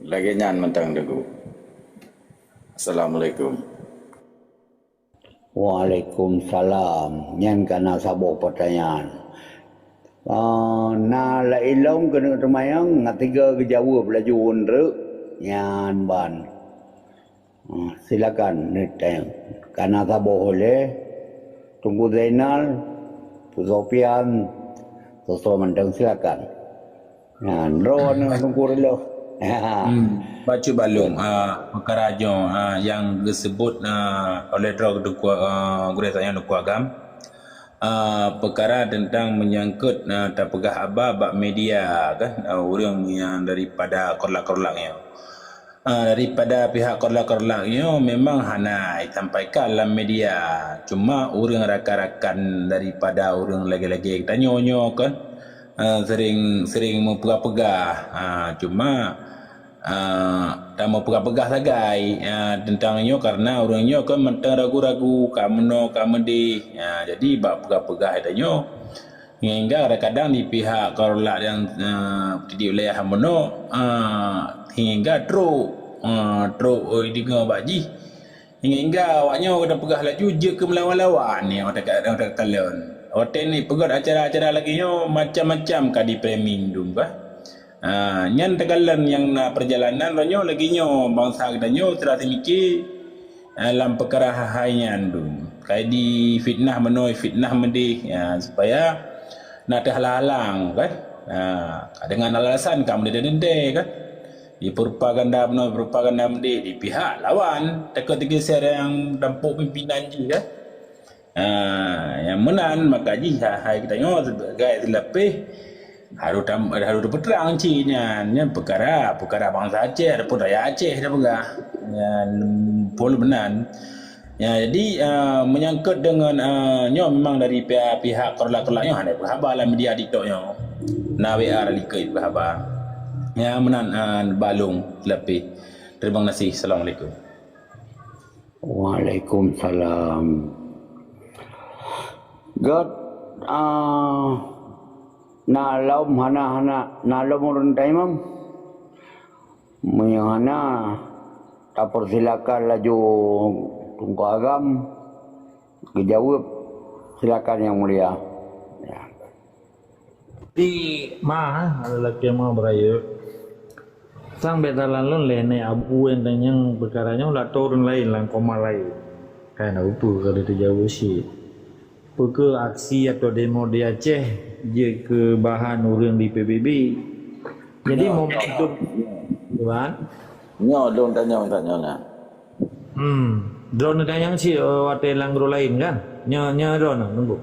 lagi nyan mentang dengku. Assalamualaikum. Waalaikumsalam. Nyan kana sabo pertanyaan. Na la ilong kena temayang ngatiga kejawa belaju undre nyan ban. Silakan niteng. Kana sabo oleh Tunggu Zainal, Sofian, Soso Manteng silakan. Nyan ron tunggu relo. Baca balung perkara yang disebut oleh drog gurih saya nuk agam perkara tentang menyangkut terpegah abah media kan orang yang daripada korlak-korlaknya daripada pihak korlak-korlaknya memang hana sampaikan dalam media, cuma orang rakan-rakan daripada orang lagi-lagi tanya-tanya kan sering mempegah-pegah cuma tak mau pegah-pegah sagai tentangnya karena orangnya kan mentang ragu-ragu kamu di jadi bak pegah-pegah tanya hingga kadang-kadang di pihak korlak yang di wilayah Meno hingga truk idinga baji hingga awaknya kena pegah laju je ke melawan-lawan ni orang dekat kalian hotel ni pegat acara-acara lagi nyo macam-macam kadi premium dum bah. Nyan tegalan yang perjalanan ronyo lagi nyo bangsa kedanyo terasa mikir dalam perkara hahayan dum kai di fitnah menoi fitnah mendih supaya nak terhalang kan dengan alasan kamu dendek kan di propaganda menoi propaganda mendih di pihak lawan teka-teki yang dampuk pimpinan je kan yang menan maka ji hai kita nyo sebagai lebih harus berperang Cina ni perkara bangsa Aceh ataupun rakyat Aceh dah pegah pol benan jadi menyangkut dengan nyo memang dari pihak korlak-korlaknya ada berhabar dalam media TikToknya na WA likai berhabar menan balung lebih. Terima kasih. Assalamualaikum. Waalaikumsalam. God nalom nalom urun taimam menyana tak persilakan laju tunggu agam dijawab silakan yang mulia di mah ada lagi yang mau beraya sang betalan lon lene abu yang perkaranya ulah turun lain lang koma lain kan apa kalau dijawab sih ke aksi atau demo di Aceh je ke bahan orang di PBB. Jadi momentum tuan. Nyo dong tanya nak. Drone tanya si wate langgro lain kan? Nya drone nunggu.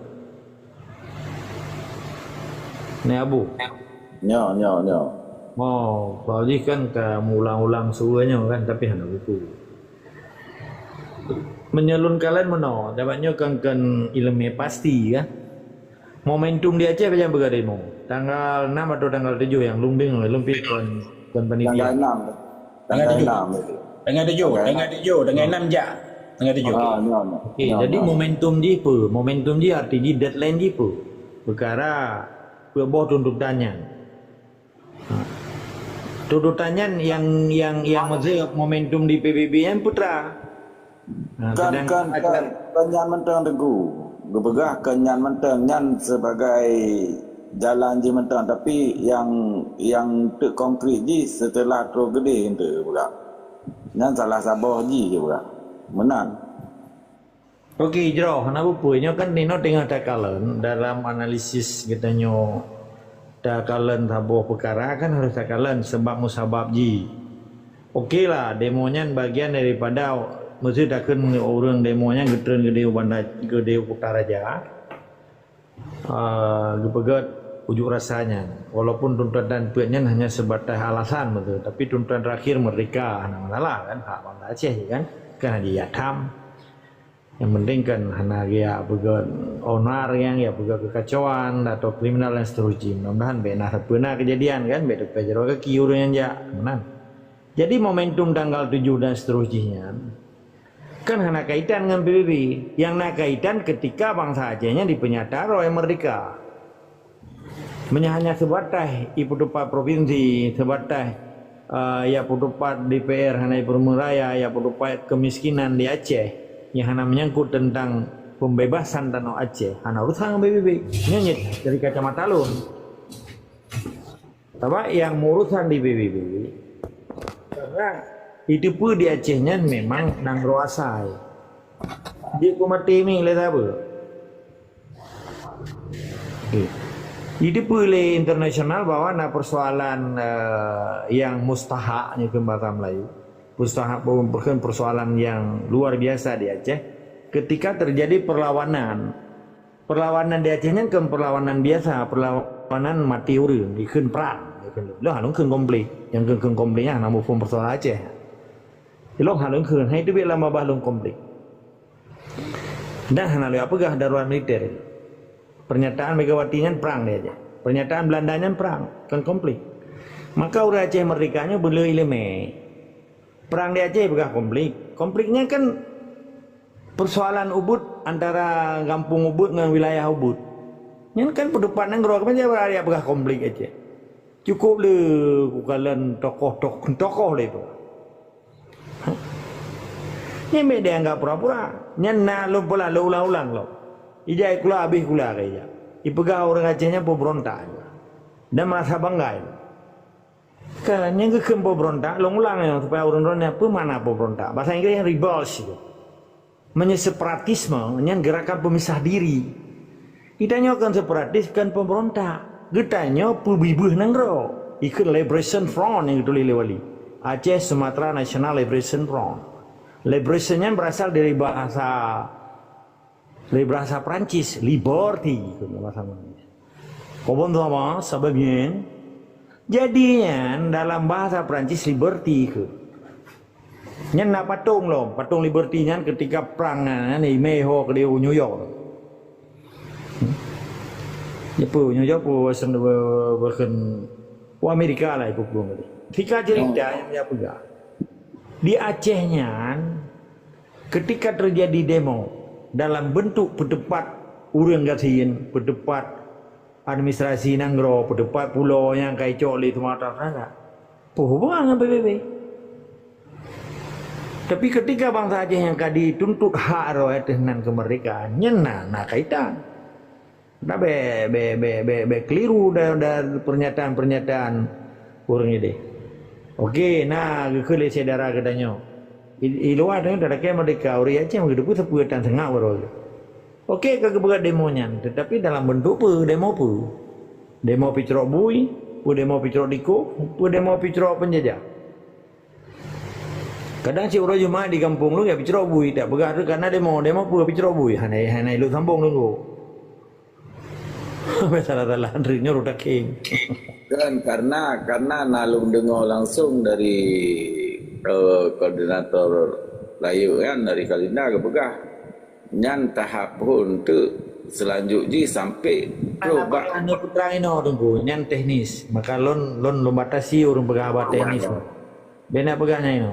Ne abu. Nyo. Oh, Pauli kan ke ulang-ulang suanya kan tapi hanya buku. Menyalun kalian meno, dapatnya kan ilmu pasti kan. Momentum dia aja macam berada demo. Tanggal 6 atau tanggal 7 yang lumbing lumpik kon Tanggal panitia. 6. Tanggal 7. 6. Tanggal 7, tanggal 6 je. Tanggal 7. Okey, jadi momentum dia apa? Momentum dia artinya deadline dia apa? Perkara perbah tuntutannya. Tuntutannya yang maksud momentum di PBB yang putra. Kan nyan mentang tegu. Gebegah ke nyan mentang nyan sebagai jalan je mentang tapi yang tek konkret je setelah terus gede ente pula. Nyan salah sabah je pula. Menang. Okey, jero, kenapa punya kan Nino tengah takalan dalam analisis katanya takalan tabuh perkara kan harus takalan sebab musabab ji. Okeylah, demonya bagian daripada mesti takkan orang demonya getren gede Utaraja. Gepegat ujuk rasanya. Walaupun tuntutan punya hanya sebatas alasan betul, tapi tuntutan terakhir merdeka, nah masalah kan hak bangsa Aceh kan, karena dia tam. Yang penting kan hanya dia begat onar yang ya begat kekacauan atau kriminal dan seterusnya. Mudah-mudahan benar benar kejadian kan, betul pejero ke kiurnya ya, benar. Jadi momentum tanggal 7 dan seterusnya kan hanya kaitan dengan PBB. Yang nak kaitan ketika bangsa Acehnya dipenyata oleh merdeka. Hanya sebatas ibu tepat provinsi, sebatas ya tepat DPR hanya permeraya, ya tepat kemiskinan di Aceh yang hanya menyangkut tentang pembebasan tanah Aceh, hanya urusan dengan PBB. Nyanyit dari kacamata lun. Tapi yang urusan di PBB karena itu pun di Acehnya memang nang roasai. Dia kumati mi le apa? Itu boleh internasional bahwa na persoalan yang mustahak ni ke bahasa Melayu. Mustahak bukan persoalan yang luar biasa di Aceh. Ketika terjadi perlawanan. Perlawanan di Acehnya kan perlawanan biasa, perlawanan mati urang, dikeun perang. Lah halung keun konflik. Yang keun konfliknya nama pun persoalan Aceh. Ilong halung keun hai tu bila mabah long konflik. Dan hanalu apakah darurat militer. Pernyataan Megawati nya perang dia aja. Pernyataan Belandanya perang, kan konflik. Maka orang Aceh merdekanya boleh ilmu. Perang di Aceh bukan konflik. Konfliknya kan persoalan Ubud antara kampung Ubud dengan wilayah Ubud. Yang kan pendapat nang gerak macam ada bukan konflik aja. Cukup le kalian tokoh le itu. Ini beda enggak pura-pura. Nyana lo pula lo ulang-ulang lo. Ijai kula habis kula kaya. Ipegah orang Acehnya pemberontak. Dan merasa bangga. Kan yang ke pemberontak lo ulang ya supaya orang-orangnya mana pemberontak. Bahasa Inggris yang rebels itu. Separatisme, yang gerakan pemisah diri. Itanya kan separatis kan pemberontak. Getanya pubibuh nangro. Ikut Liberation Front yang ditulis lewali. Aceh Sumatera National Liberation Front. Liberationnya berasal dari bahasa Prancis, liberty itu bahasa Inggris. Kau sama sebabnya jadinya dalam bahasa Prancis liberty itu. Nya patung loh, patung liberty-nya ketika perang ni Meho ke New York. Ya pu New York pu bahkan Amerika lah itu pun. Tika cerita yang dia pegang. Di Acehnya ketika terjadi demo dalam bentuk berdebat urang gasin, berdebat administrasi nanggro, berdebat pulau yang kai coli Sumatera Utara. Hubungan dengan PBB. Tapi ketika bangsa Aceh yang dituntut hak rakyat dengan kemerdekaan, nyena nak kaitan. Dah be keliru dah pernyataan orang ini. Okey, nah kekele sedara katanya. Iluar dengan terakhir merdeka orang Aceh begitu pun sepuatan tengah baru. Okey, keberat demonya, tetapi dalam bentuk apa demo apa? Demo picrok bui, demo picrok diko, demo picrok penjajah. Kadang si orang Jumaat di kampung lu ya picrok bui, tak berat karena demo apa picrok bui, hanai lu sambung dulu. Salah Andri nyor udah king. Kan karena nalung dengar langsung dari koordinator layu kan dari Kalinda ke Pegah. Nyan tahap pun tu selanjutnya sampai Apa anda putra ino tunggu nyan teknis. Maka lon batasi urung pegabat teknis. Bena pegahnya ino.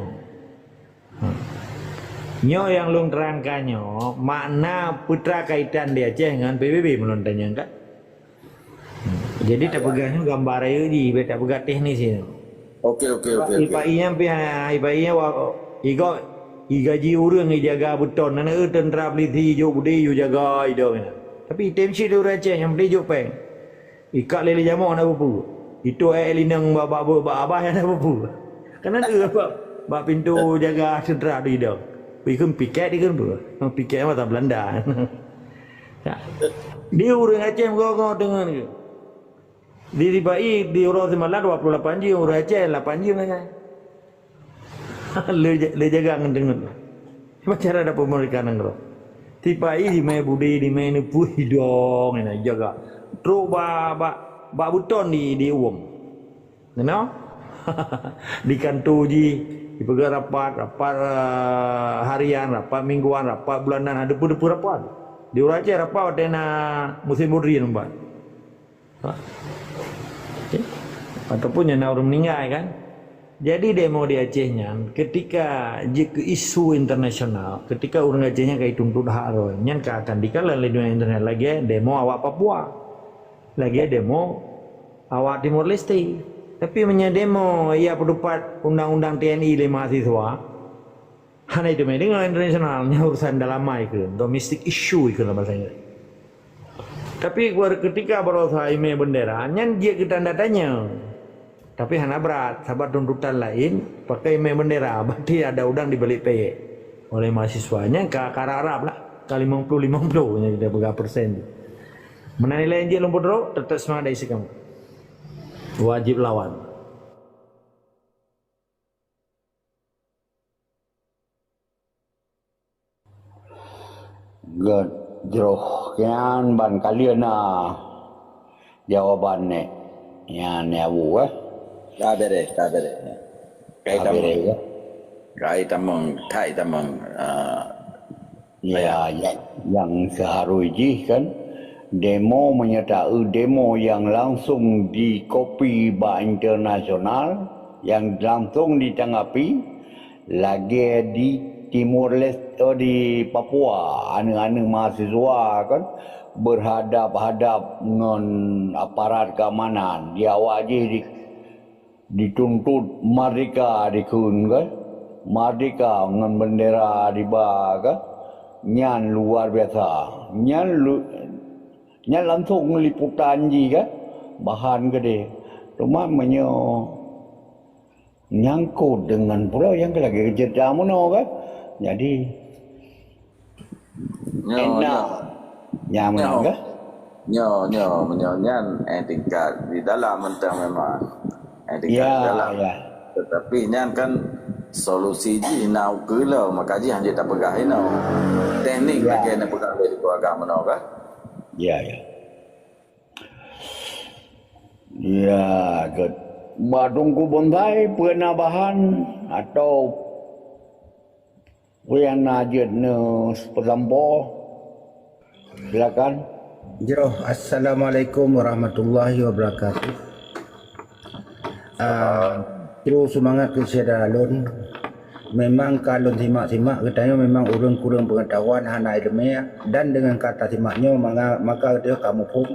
Nyo yang lung terangkannya makna putra kaitan dia Aceh dengan PBB melontanya enggak? Jadi tak pegahnya gambar aja di beta pegah teknis ini. Okey. Ipai-nya igaji urang jaga beton nana tentera peliti jo budi jo jaga ido mina. Tapi temsi do Aceh yang beli jo peng. Ikat lele jamu nak bupu. Itu linang abah yang nak bupu. Karena tu ba pintu jaga tentera di ido. Bikin piket di kan bu. Piket mata Belanda. Dia urang Aceh kau dengan ni. Di Bai di Urang Semalat 28 ji urang Aceh 8 ji kan. Le jaga ngendeng. Macam cara ada pemeriksaan ngro. Tipai di mai budi di mai nepu hidong ina jaga. Tro ba buton di uang. Neno? Di kantor ji di pegang rapat harian, rapat mingguan, rapat bulanan, ada pun rapat. Di Urang Aceh rapat dena musim mudri nampak. Ataupun yang orang meninggal kan. Jadi demo di Acehnya ketika ke isu internasional, ketika orang Acehnya kayak tuntut hak roh, nyan akan dikala di dunia internet lagi demo awak Papua, lagi demo awak Timor Leste. Tapi demo ia pendapat undang-undang TNI le mahasiswa. Hanya itu dengan internasionalnya urusan dalam itu, domestic issue itu lah bahasa Inggris. Tapi ketika berusaha ime bendera, nyan dia kita datanya. Tapi hana berat, sahabat tuntutan lain pakai ime bendera, berarti ada udang dibalik PE oleh mahasiswanya ke arah Arab lah, kali 50-50 nya kita berapa persen. Menilai dia lumpur roh, tetap semangat isi kamu. Wajib lawan. Jroh kian ban kalian jawabannya yang nyawu Tak beres. Kait tamang. yang seharusnya kan demo menyertai demo yang langsung dikopi ba internasional yang langsung ditanggapi lagi di Timor Leste di Papua anak-anak mahasiswa kan berhadap-hadap dengan aparat keamanan dia wajib dituntut merdeka dikun kan merdeka dengan bendera di bawah kan nyan luar biasa nyan langsung liputan ji kan bahan gede cuma nyangkut dengan pula yang lagi kerja mono kan jadi nyaman kan nyan tingkat di dalam mentang memang dalam. Tetapi nyan kan solusi ji nau kela makaji hanya tak pegah ino teknik lagi nak pegang dari keluarga mana kan good badungku bondai pernah bahan atau yang najid ne pelampo silakan. Assalamualaikum warahmatullahi wabarakatuh. Terus semangat ke Syedalun. Memang kalau simak-simak katanya memang urang kurang pengetahuan hana ilmiah dan dengan kata simaknya maka dia kamu pun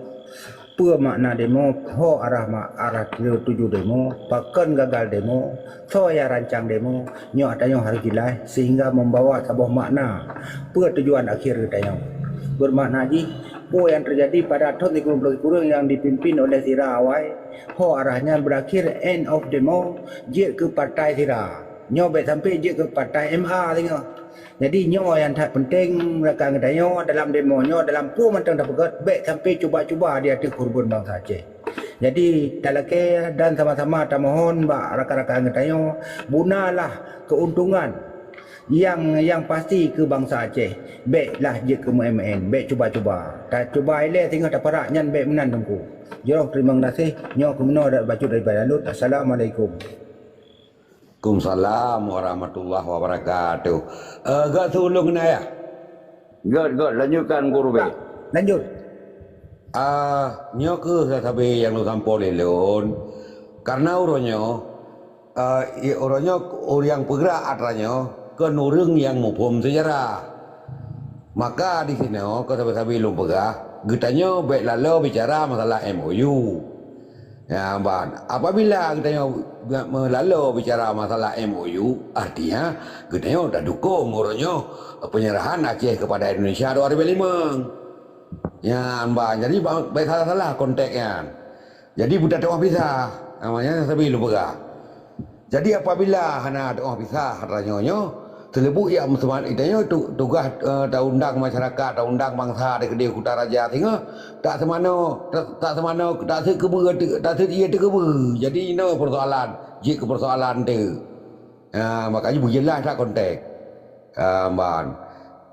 apa makna demo ho arah tuju demo pakan gagal demo saya rancang demo nyo adanya hari gilai sehingga membawa sebuah makna apa tujuan akhir katanya bermakna ji apa yang terjadi pada tahun 30 yang dipimpin oleh Sira Awai ho arahnya berakhir end of demo je ke partai Sira nyo sampai je ke partai MA tengok. Jadi nyo yang tak penting mereka ngedayo dalam demo nyo dalam pu mentang dah pegat baik sampai cuba-cuba dia tu korban bangsa Aceh. Jadi talake dan sama-sama tak mohon mbak rakan-rakan ngedayo bunalah keuntungan Yang pasti ke bangsa Aceh, baiklah je ke MN, baik cuba-cuba. Tak cuba eleh tengok tak parak nyan baik menan tengku. Jom terima kasih. Nyo ke meno dak baca daripada Lut. Assalamualaikum. Waalaikumsalam warahmatullahi wabarakatuh. Gak sulung na ya? God, lanjutkan guru be. Lanjut. Nyo ke sasabi yang lu sampo lelon. Karena uronyo orang bergerak atranyo ke nurung yang mupum sejarah. Maka di sini ke sasabi lu pegah, getanyo baik lalu bicara masalah MOU. Ya, ban. Apabila kita lalu bicara masalah MOU, artinya kita dah dukung orangnya penyerahan Aceh kepada Indonesia 2005. Ya, ban. Jadi baik salah konteksnya. Jadi budak tengah pisah, namanya sebelum pegah. Jadi apabila hana tengah pisah, katanya terlebut yang musliman itanya tugas undang masyarakat, undang bangsa di kedai Kuta Raja sehingga tak semano tak sekebe tak sedia tekebe. Jadi ini persoalan, jik persoalan tu. Makanya berjelas tak konteks. Ban.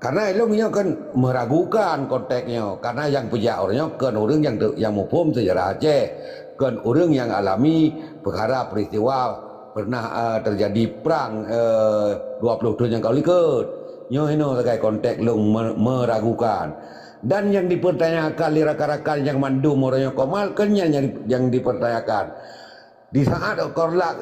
Karena eloknya kan meragukan konteksnya, karena yang pejak orangnya kan orang yang mufhum sejarah Aceh, kan orang yang alami perkara peristiwa pernah terjadi perang 20 tahun yang kau ikut. Nyo hino sebagai konteks long meragukan. Dan yang dipertanyakan rakan-rakan yang mandum orangnya Komal kan yang dipertanyakan. Di saat korlak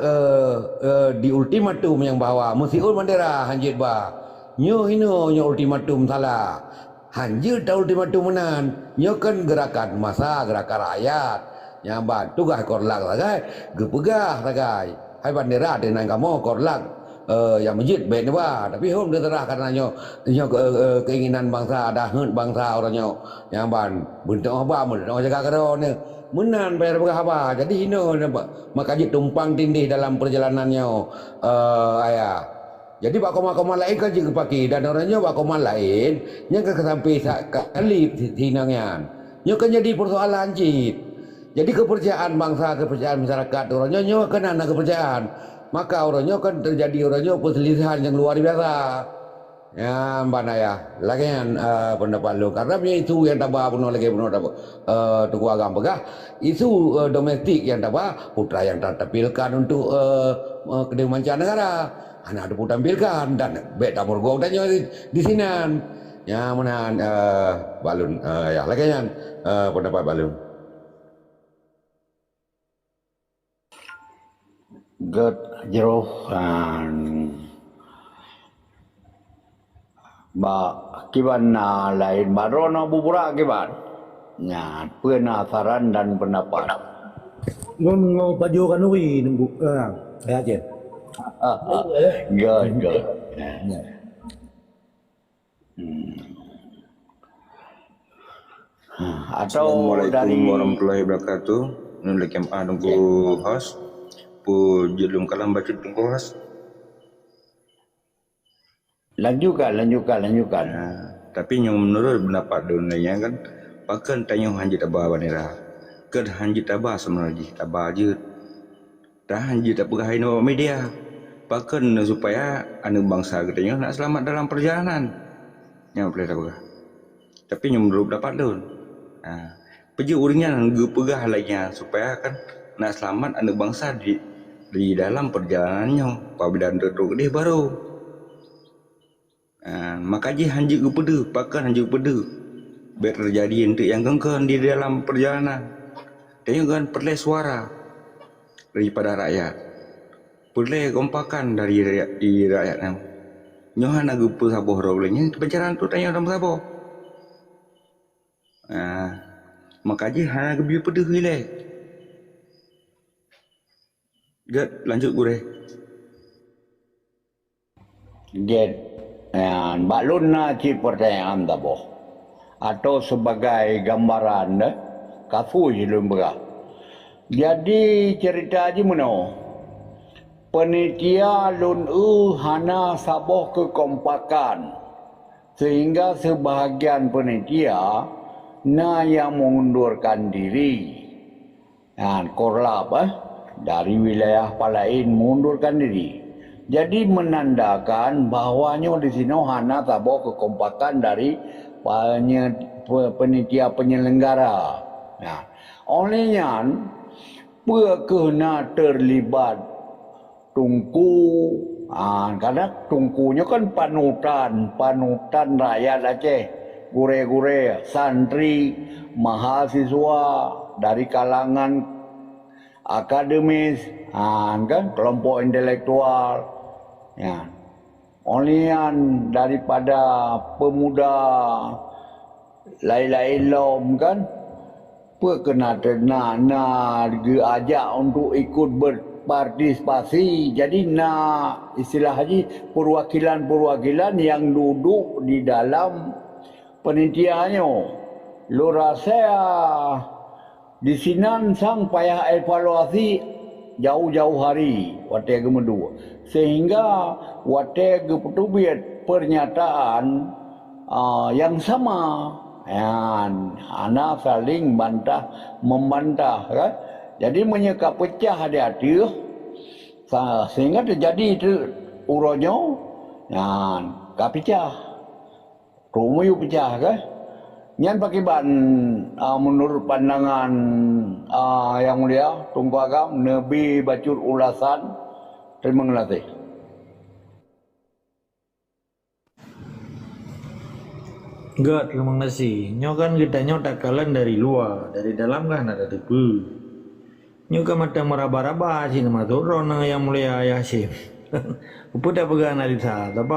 di ultimatum yang bahawa Musiul Mandera hanjit ba. Nyo hino nyo ultimatum salah. Hanjit dah ultimatum menan. Nyo kan gerakan masa, gerakan rakyat. Yang bantu tugas korlak sagai, gepegah sagai. Hai bandera dengan kamu korlak yang masjid baik ba, tapi hom dia terah karena nyo keinginan bangsa dah bangsa orangnya yang ban bentuk apa mun jaga karo ne menan bayar berapa. Jadi ino makanya tumpang tindih dalam perjalanannya ayah. Jadi bakoma-koma lain kan juga pakai dan orangnya bakoma lain yang sampai kali tinangan. Nyo kan jadi persoalan cit. Jadi kepercayaan bangsa, kepercayaan masyarakat orangnya nyo kan ada kepercayaan. Maka orangnya kan terjadi orangnya perselisihan yang luar biasa. Ya, mbak Naya, lagi yang pendapat lu karena punya isu yang tabah penuh lagi penuh tuku agama pegah, isu domestik yang tabah putra yang tertampilkan untuk kedai mancanegara, anak ada putra tampilkan dan beta murgong dan di sini. Ya, menahan balun ya lagi yang pendapat balun. God jero ba kiban na lain barono bubura kiban nya penasaran dan pendapat Mau pajukan ui nunggu ya aja. God atau dari Assalamualaikum warahmatullahi wabarakatuh. Nulek yang nunggu host pu jelum kalam baca tunggu host. lanjutkan Tapi yang menurut pendapat dunia kan pakan tanya hanjit abah banera. Ker hanjit abah sebenarnya abah je. Dah hanjit apa haino media. Pakan supaya anu bangsa katanya nak selamat dalam perjalanan. Yang boleh apa? Tapi yang menurut pendapat dun. Pergi uringnya nunggu pegah lagi supaya kan nak selamat anu bangsa di dalam perjalanannya. Apabila duduk dia baru. Makanya hanjit ke peda, pakan hanjit ke peda. Biar terjadi untuk yang kengkang di dalam perjalanan. Dan kan perlu suara daripada rakyat. Perlu kompakan dari rakyat. Nyohan aku pun saboh rolenya pencarian tu tanya dalam saboh. Makanya hana aku biar peda hilang. Gad lanjut gue. Get balun na ci pertanyaan boh atau sebagai gambaran kafu jelum berah. Jadi cerita aja meno. Penitia lun hana saboh kekompakan sehingga sebahagian penitia yang mengundurkan diri. Korlap dari wilayah Palain mengundurkan diri. Jadi menandakan bahwanya di sini hana tabo kekompakan dari penitia penyelenggara. Nah, olehnya kena terlibat tungku, karena tungkunya kan panutan rakyat Aceh, gure-gure, santri, mahasiswa dari kalangan akademis, kan kelompok intelektual. Ya, olian daripada pemuda lain-lain lom kan, kena diajak untuk ikut berpartisipasi. Jadi istilah haji perwakilan yang duduk di dalam penitiannya. Lo rasa di sini sang payah evaluasi jauh-jauh hari watega medua, sehingga watega petubit pernyataan yang sama, anak saling membantah kan. Jadi menyeka pecah hati-hati, sehingga terjadi itu uronya, pecah, rumuyu pecah kan. Nyan pakiban menurut pandangan yang mulia Tunku Agam Nabi bacur ulasan. Terima kasih. Enggak, terima kasih. Nyo kan kita takalan dari luar, dari dalam kan ada debu. Nyo kan mata meraba-raba sih nama turun yang mulia Yasim. Udah pegang analisa, tapi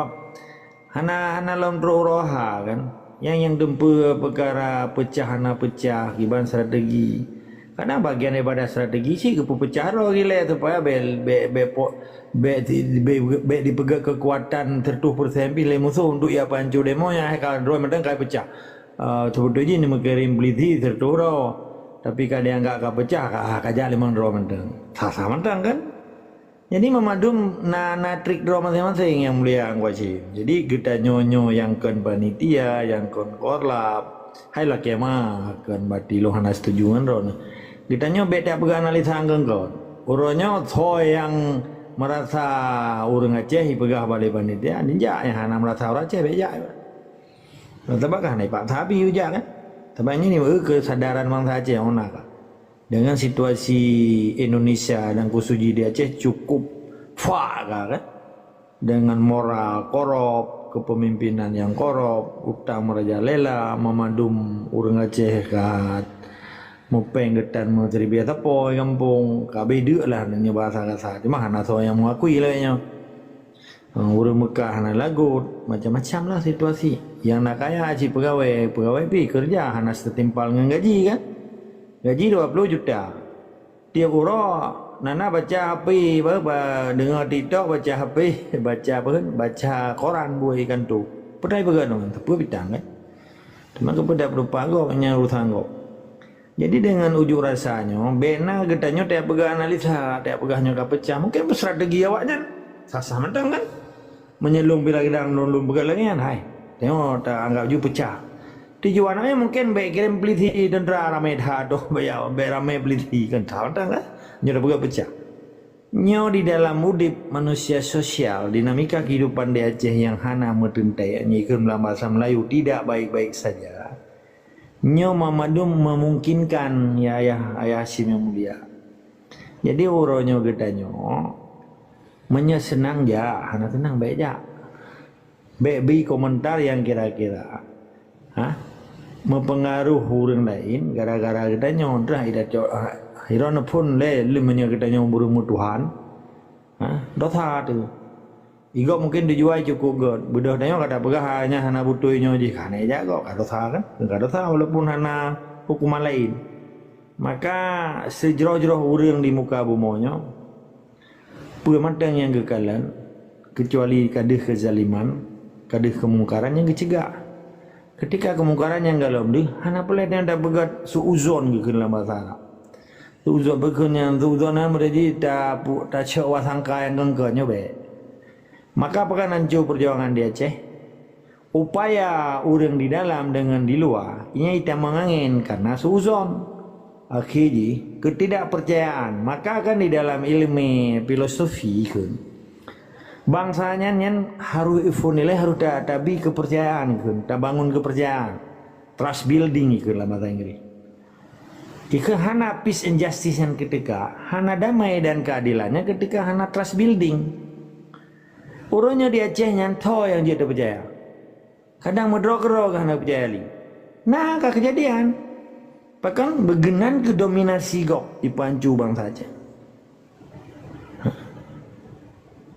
hana lom roha kan. Yang dempu perkara pecah giban strategi. Karena bagian daripada strategi sih kepecah roh gila supaya dipegang kekuatan tertuh persempi le musuh untuk ia pancu demonya kalau dua medang kai pecah. Sebetulnya ini mengirim beliti tertuh roh. Tapi kalau dia enggak pecah kaja lemang roh medang. Sama medang kan? Jadi memadum trik draw masing-masing yang mulia angwaci. Jadi kita nyonyo yang kon panitia, yang kon korlap, hai lah kemah kon bati lo hana setujuan ron. Kita nyo beda pegang analisa anggang kon. Uronyo toy yang merasa urang Aceh pegah balik panitia, ninja yang hana merasa orang Aceh beja. Tapi kan Pak Tabi uja kan. Tapi ini kesadaran bangsa Aceh ona kan. Dengan situasi Indonesia dan khususnya di Aceh cukup kan, dengan moral korup, kepemimpinan yang korup, utang merajalela, memadum urang Aceh kat mupeng getan menteri biasa po kampung kabeh lah dengan bahasa kasar. Cuma hana so yang mengakui lah nya. Urang Mekah hana lagu macam-macam lah situasi. Yang nak kaya haji pegawai pi kerja hana setimpal dengan gaji kan. Gaji 20 juta. Tiap orang nana baca HP, dengar TikTok baca HP, baca koran buat ikan tu. Pedai begadang, tapi bidang kan. Cuma kepada berupa kau punya urusan kau. Jadi dengan ujuk rasanya, bena getanya tiap pegang analisa, tiap pegahnya pecah. Mungkin strategi awaknya sasa mentang kan. Menyelung bila kita nulung begalangan, hai. Tengok tak anggap juga pecah. Tujuannya mungkin baik kirim peliti tentera ramai dah doh bayar ramai peliti kan tahu tak kan nyoda buka pecah nyo di dalam udip manusia sosial dinamika kehidupan di Aceh yang hana metentai nyikum dalam bahasa Melayu tidak baik-baik saja nyo mamadum memungkinkan ya ayah Hasim yang mulia jadi uronyo getanyo menyesenang ja hana tenang baik ja baik komentar yang kira-kira mempengaruh orang lain gara-gara kita nyontrah idat hirana pun lemenya kita nyomburung Tuhan dosa tu igo mungkin dijual cukup god budak tanya kata pegah hanya hana butuhnya je kan aja kok dosa kan enggak dosa walaupun hana hukuman lain maka sejroh-jroh orang di muka bumonya pematang yang kekalan kecuali kadeh kezaliman kadeh kemungkaran yang kecegah. Ketika kemungkaran yang galom di, hana pelet yang dah begat suuzon gitu dalam bahasa Arab. Suuzon bekernya, suuzonan mereka tak cakap sangka yang gengkernya be. Maka apakah nancu perjuangan di Aceh? Upaya orang di dalam dengan di luar, ini kita mengangin karena suuzon. Akhirnya ketidakpercayaan. Maka kan di dalam ilmu filosofi kan, Bangsanya nyen harus nilai harus tabi kepercayaan kun, ta bangun kepercayaan. Trust building ikun lah bahasa Inggris. Jika hana peace and justice yang ketika, hana damai dan keadilannya ketika hana trust building. Urangnya di Aceh nyanto yang dia percaya. Kadang medrok-rok hana percaya li. Nah, kejadian. Bahkan begenan ke dominasi gok di pancu bangsa Aceh.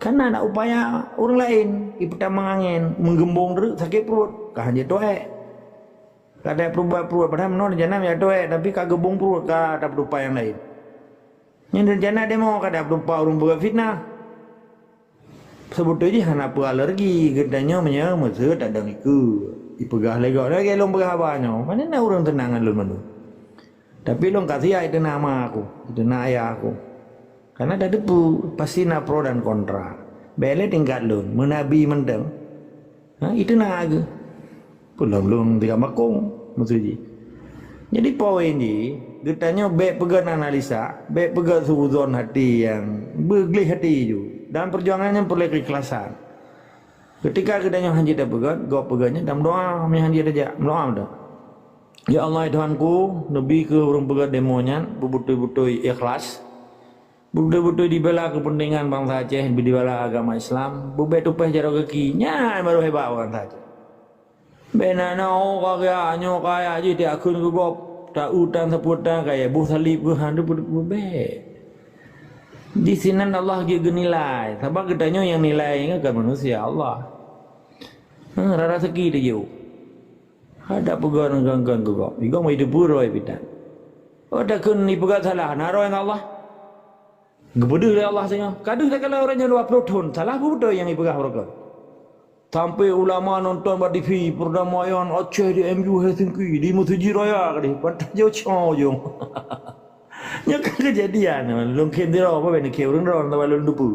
Karena ada upaya orang lain ipeta mangangin menggembung dulu sakit perut kah hanya toek kada perubah padahal menolak jana ya toek tapi kah gebung perut kah ada berupa yang lain yang rencana demo kada berupa orang buat fitnah sebut aja hana apa alergi gedanya menyamut tak ada niku ipegah lego lagi long pegah banyak mana nak orang tenangan lu manu tapi long kasih itu nama aku itu nama ayah aku. Karena ada debu pasti na pro dan kontra. Bele tingkat lun, menabi menteng. Itu naga. Pulang lun tiga makung, maksudnya. Jadi poin ni, getanya baik pegang analisa, baik pegang suzon hati yang bergelih hati ju. Dan perjuangannya perlu keikhlasan. Ketika getanya hanji dah pegang, gua pegangnya dalam doa, kami hanji dah doa dah. Ya Allah Tuhanku, Nabi ke orang pegang demonya, betul-betul ikhlas. Betul-betul dibela kepentingan bangsa Aceh, dibela agama Islam. Bubet upah jarak kakinya baru hebat orang saja. Benana kaya nyo kaya aja dia akun gop tak utan seputan kaya buh salib ke handu bubet. Di sini Allah juga nilai. Sebab katanya yang nilainya kan manusia Allah. Rara segi dia jauh. Ada pegang ganggang gop. Igo mau hidup buruk pitan. Oh dah kun ni pegang salah naro yang Allah. Gebudu oleh Allah saja. Kadang kalau orangnya 20 tahun, salah betul yang ipegah mereka. Sampai ulama nonton pada TV perdamaian Aceh di MU Helsinki di Musuji Raya kali. Patah jauh jauh. Nya kejadian. Long kendera apa benda ke orang orang tahu long dupu.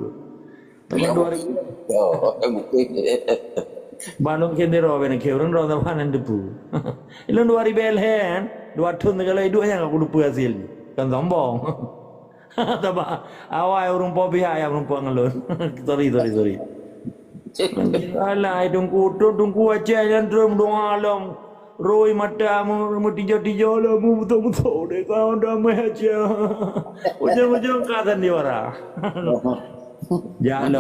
Tahun 2000. Oh, Balong kendera benda ke orang tahu mana dupu. Long 2000 hen, 2 tahun kalau hidupnya aku dupu hasil. Kan sombong. Tapi awal orang popi ayam orang puang ngelon. Sorry. Alah, tunggu aja yang drum doa alam. Roy mata mu tijo lah mu betul deh kau damai aja. Ujung kata ni orang. Jalan.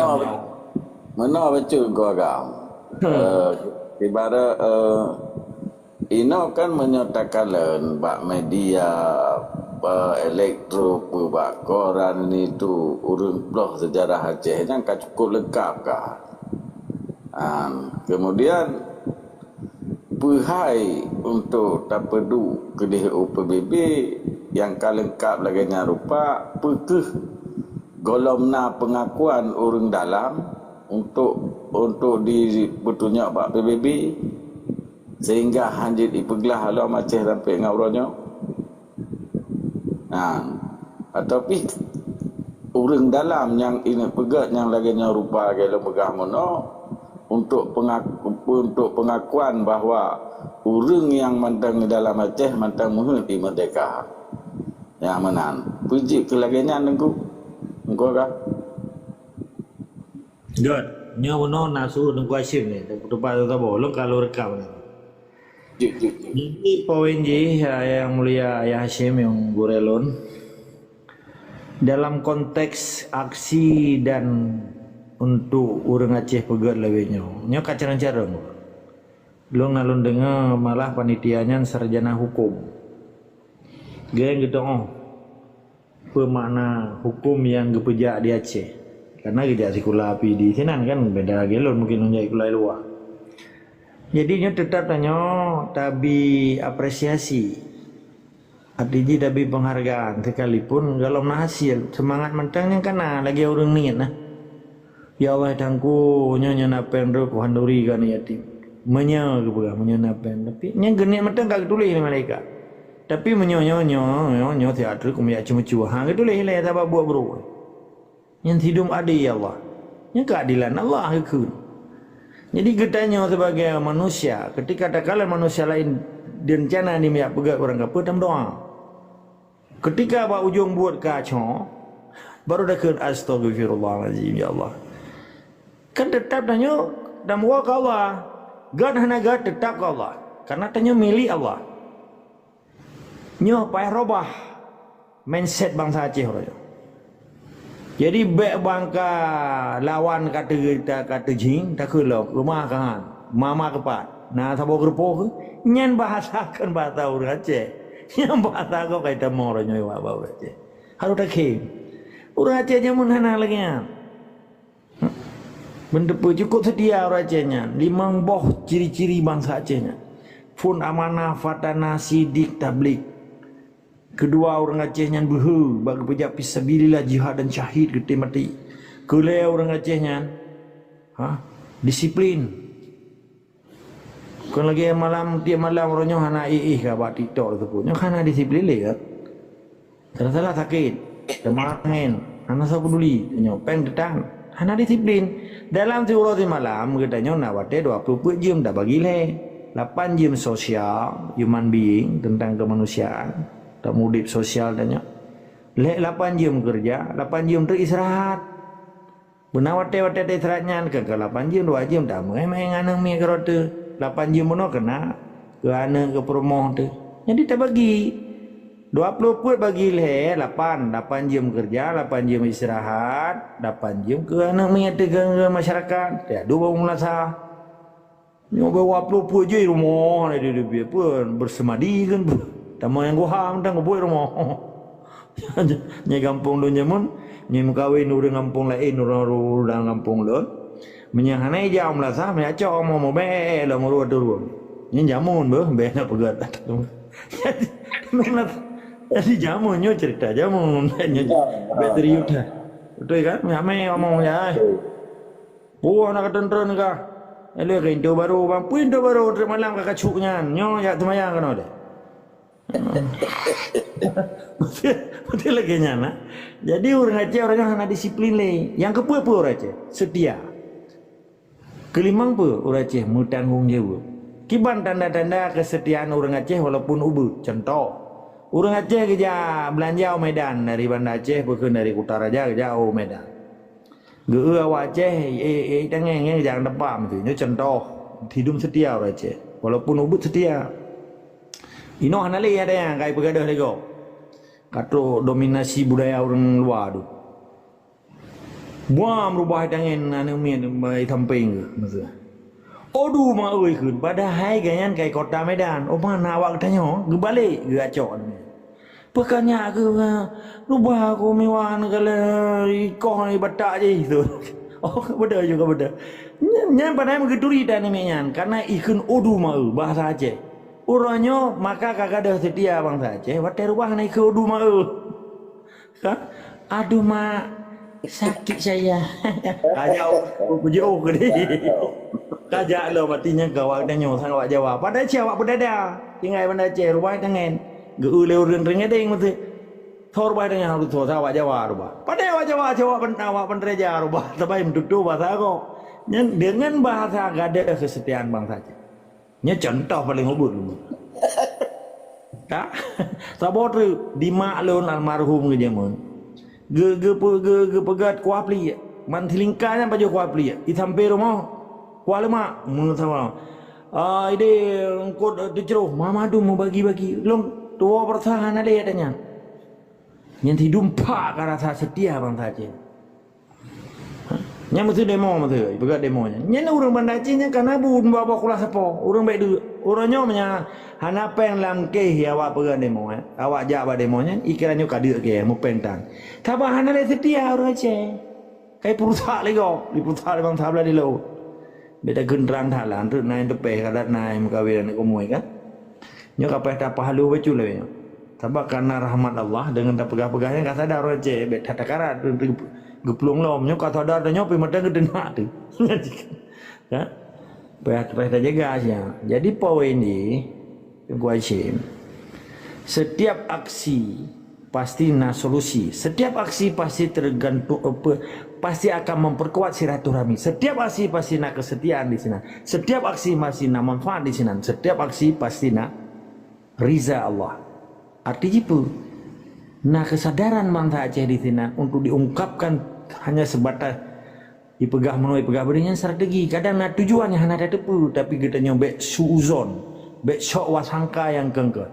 Mana betul kau agam? Ibarat Ino kan menyatakan bak media elektro bak koran ni tu urun blog sejarah Aceh yang kan cukup lengkap kah. Kemudian perhai untuk tapedu kedih UPBB yang kan lengkap lagi rupa pekeh golomna pengakuan orang dalam untuk di betulnya bak PBB sehingga hanjit ipeglah halau Aceh sampai ngauronyo. Ataupun orang dalam yang ini pegat yang lagi rupa kalau megah mono untuk pengakuan bahawa orang yang mantang di dalam Aceh mantang menghenti merdeka. Yang menan. Puji kelaginya nengku. Engkau kah? Good. Nya mono nasu nengku asyik ni. Tempat tu bolong kalau rekam ni. Jadi poin je yang mulia Ayah Hashim yang gurelon dalam konteks aksi dan untuk orang Aceh pegat lebihnya nya kacaran-caran belum nalun dengar malah panitianya sarjana hukum geng gitu pemakna hukum yang gepejak di Aceh karena gejak sekolah api di sinan kan beda gelon mungkin menjadi sekolah luar. Jadinya tetap tanya tabi apresiasi, artinya tabi penghargaan sekalipun kalau hasil semangat mentangnya kena lagi orang niat nah. Ya Allah tangku nyonya napen ro ku handuri kan yatim. Menya ke bukan menya napen tapi nya genit mentang kag tulis ni malaikat. Tapi menyo teater ku ya cuma-cuma hang tulis lah tak buat bro. Yang hidup adil ya Allah. Nya keadilan Allah ke. Jadi getanya sebagai manusia, ketika ada kala manusia lain direncana ni miak pegat orang kapur dalam doa. Ketika apa ujung buat kacau, baru dah ke astagfirullahaladzim ya Allah. Kan tetap tanya dan wa ka Allah. Gad hana gad tetap ka Allah. Karena tanya milik Allah. Nyo payah robah mindset bangsa Aceh orang. Jadi baik bangka lawan kata jing tak kelok rumah kan mama kepat. Nah sabo gerpo ke nyan bahasakan bahasa orang Aceh. Yang bahasa kau kait moro nyo wa ba Aceh. Harus tak ke. Orang Aceh nya mun hana lagi nya. Mendepu cukup sedia orang Acehnya. Limang boh ciri-ciri bangsa Acehnya. Fun amanah, fatana, sidik, tablik. Kedua orang Acehnya behu bagi pejak fisabilillah jihad dan syahid gede mati. Kelai orang Acehnya disiplin. Kan lagi malam tiap malam orangnya hana ke buat TikTok tu pun. Nyo hana disiplin le kan. Salah sakit, demam angin, hana sa peduli. Nyo peng detang, hana disiplin. Dalam tiurah di malam katanya nak wate 20 jam dah bagi le. 8 jam sosial, human being tentang kemanusiaan. Tak mudip sosial tanya. Lek 8 jam kerja, 8 jam tu istirahat. Benar wate istirahatnya ke 8 jam 2 jam dah main anang mi ke rote. 8 jam mono kena ke anang ke promoh tu. Jadi tak bagi 20 pun bagi le 8 jam kerja, 8 jam istirahat, 8 jam ke anang mi ke masyarakat. Ya dua mulasa. Nyoba 20 pun je rumah dia pun bersemadi kan. Tamu yang goham tang boy rumah. Nya kampung lu nyamun, nya mengkawin urang kampung lain urang kampung lu. Menyang hanai jam lah sah, nya cok mau be la muru dur. Nya jamun be nak pegat. Jadi jamun nyo cerita jamun nya bateri udah. Betul kan? Ame ngomong ya. Oh nak tentran ka. Ele rindu baru bang pintu baru malam kakak cuknya. Nyo ya temayang kan ada. Betul lagi nyana. Jadi orang Aceh orangnya hanya disiplin le. Yang kedua apa orang Aceh? Setia. Kelimang apa orang Aceh? Bertanggung jawab. Kiban tanda-tanda kesetiaan orang Aceh walaupun ubud. Contoh, orang Aceh kerja belanja Medan dari Banda Aceh bukan dari Kutaraja kerja Medan. Gua awak Aceh tengeng jangan depam tu. Ini contoh hidup setia orang Aceh. Walaupun ubud setia. Ino hanali ada yang kai begadah lego. Kato dominasi budaya orang luar tu. Buam rubah tangan anu mien mai tamping ke. Odu ma euy keun padahal ganyan kai kota Medan. Oh mana awak tanya ge balik ge acok ni. Pekanya ke rubah aku mewan kala ikoh ni batak je tu. Oh beda juga beda. Nyan padahal mengeturi dan ni nyan karena ikun odu ma bahasa Aceh. Urangnya maka kagak ada setia bangsa Aceh. Wate rubah naik ke udu mau. Kan? Aduh mak sakit saya. Kajak jauh ke dia. Kajak lo matinya gawak tanya sang awak Jawa. Padahal awak berdada. Tinggal Banda Aceh rubah tangan. Geu le urang ringedeng mesti. Thor rubah tangan harus thor awak Jawa rubah. Padahal awak Jawa awak penreja rubah. Tapi mendudu bahasa kok. Dengan bahasa gak ada kesetiaan bangsa Aceh. Nya contoh paling ubud dulu. Tak? Sabo tu di maklun almarhum ke jamun. Ge pegat kuapli. Man tilingkanya baju kuapli. Di sampai rumah kualema mun sama. Ide engkau diceruh mamadu mau bagi-bagi. Long tua pertahan ada adanya. Yang hidumpa rasa setia bang Aceh. Nya mesti demo mesti pegat demonya. Nya orang Banda Acehnya karena bun bawa kula sepo. Orang baik dulu. Orangnya punya hana peng langkeh awak pegat demo awak jawab demonya ikirannya kadir ke mu pentang. Tapi hana le setia orang Aceh. Kai perusak lagi kok. Di perusak bang sabla di lo. Beda gendrang thalan tu naik tepe kadat naik mukawin ni komoi kan. Nya kapeh tak pahalu betul le. Tapi karena rahmat Allah dengan tak pegah-pegahnya enggak sadar orang Aceh bet tatakarat geplung lomnya kata ada nyopi mata gedenak tu. Ya. Payah jaga aja. Jadi poin ini gua Hashim. Setiap aksi pasti solusi. Setiap aksi pasti tergantung pasti akan memperkuat silaturahmi. Setiap aksi pasti kesetiaan di sini. Setiap aksi pasti manfaat di sini. Setiap aksi pasti riza Allah. Artinya itu kesadaran bangsa Aceh di sini untuk diungkapkan hanya sebatas Ipegah menoi pegah berinya strategi. Kadang nak tujuannya hana ada tepu, tapi kita nyobek suuzon, bek syok wasangka yang kengker.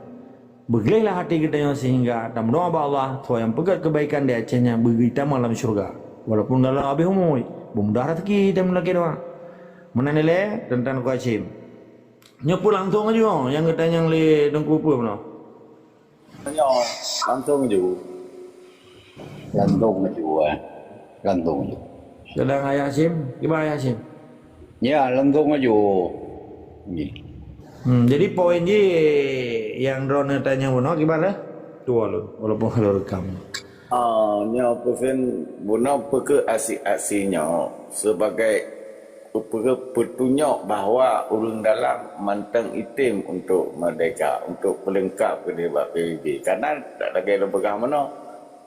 Bergelailah hati kita sehingga tak berdoa Allah, so yang pegat kebaikan di Acehnya berita malam syurga. Walaupun dalam habis umur, bumdah rezeki dan lagi doa. Mana nilai tentang ku Aceh. Nyopo langsung aja yang kita yang le dengku apa mana? Hanya langsung je. Lantung juga. Lantung juga. Sedang ayah Sim, gimana ayah Sim? Ya, lantung aja. Jadi poin je yang drone tanya mana gimana? Tua lu, walaupun kalau rekam. Nya pesen guna peke aksi-aksinya sebagai petunjuk bahawa urang dalam mantang itim untuk merdeka, untuk pelengkap kedua PBB. Karena tak ada kira pegang mana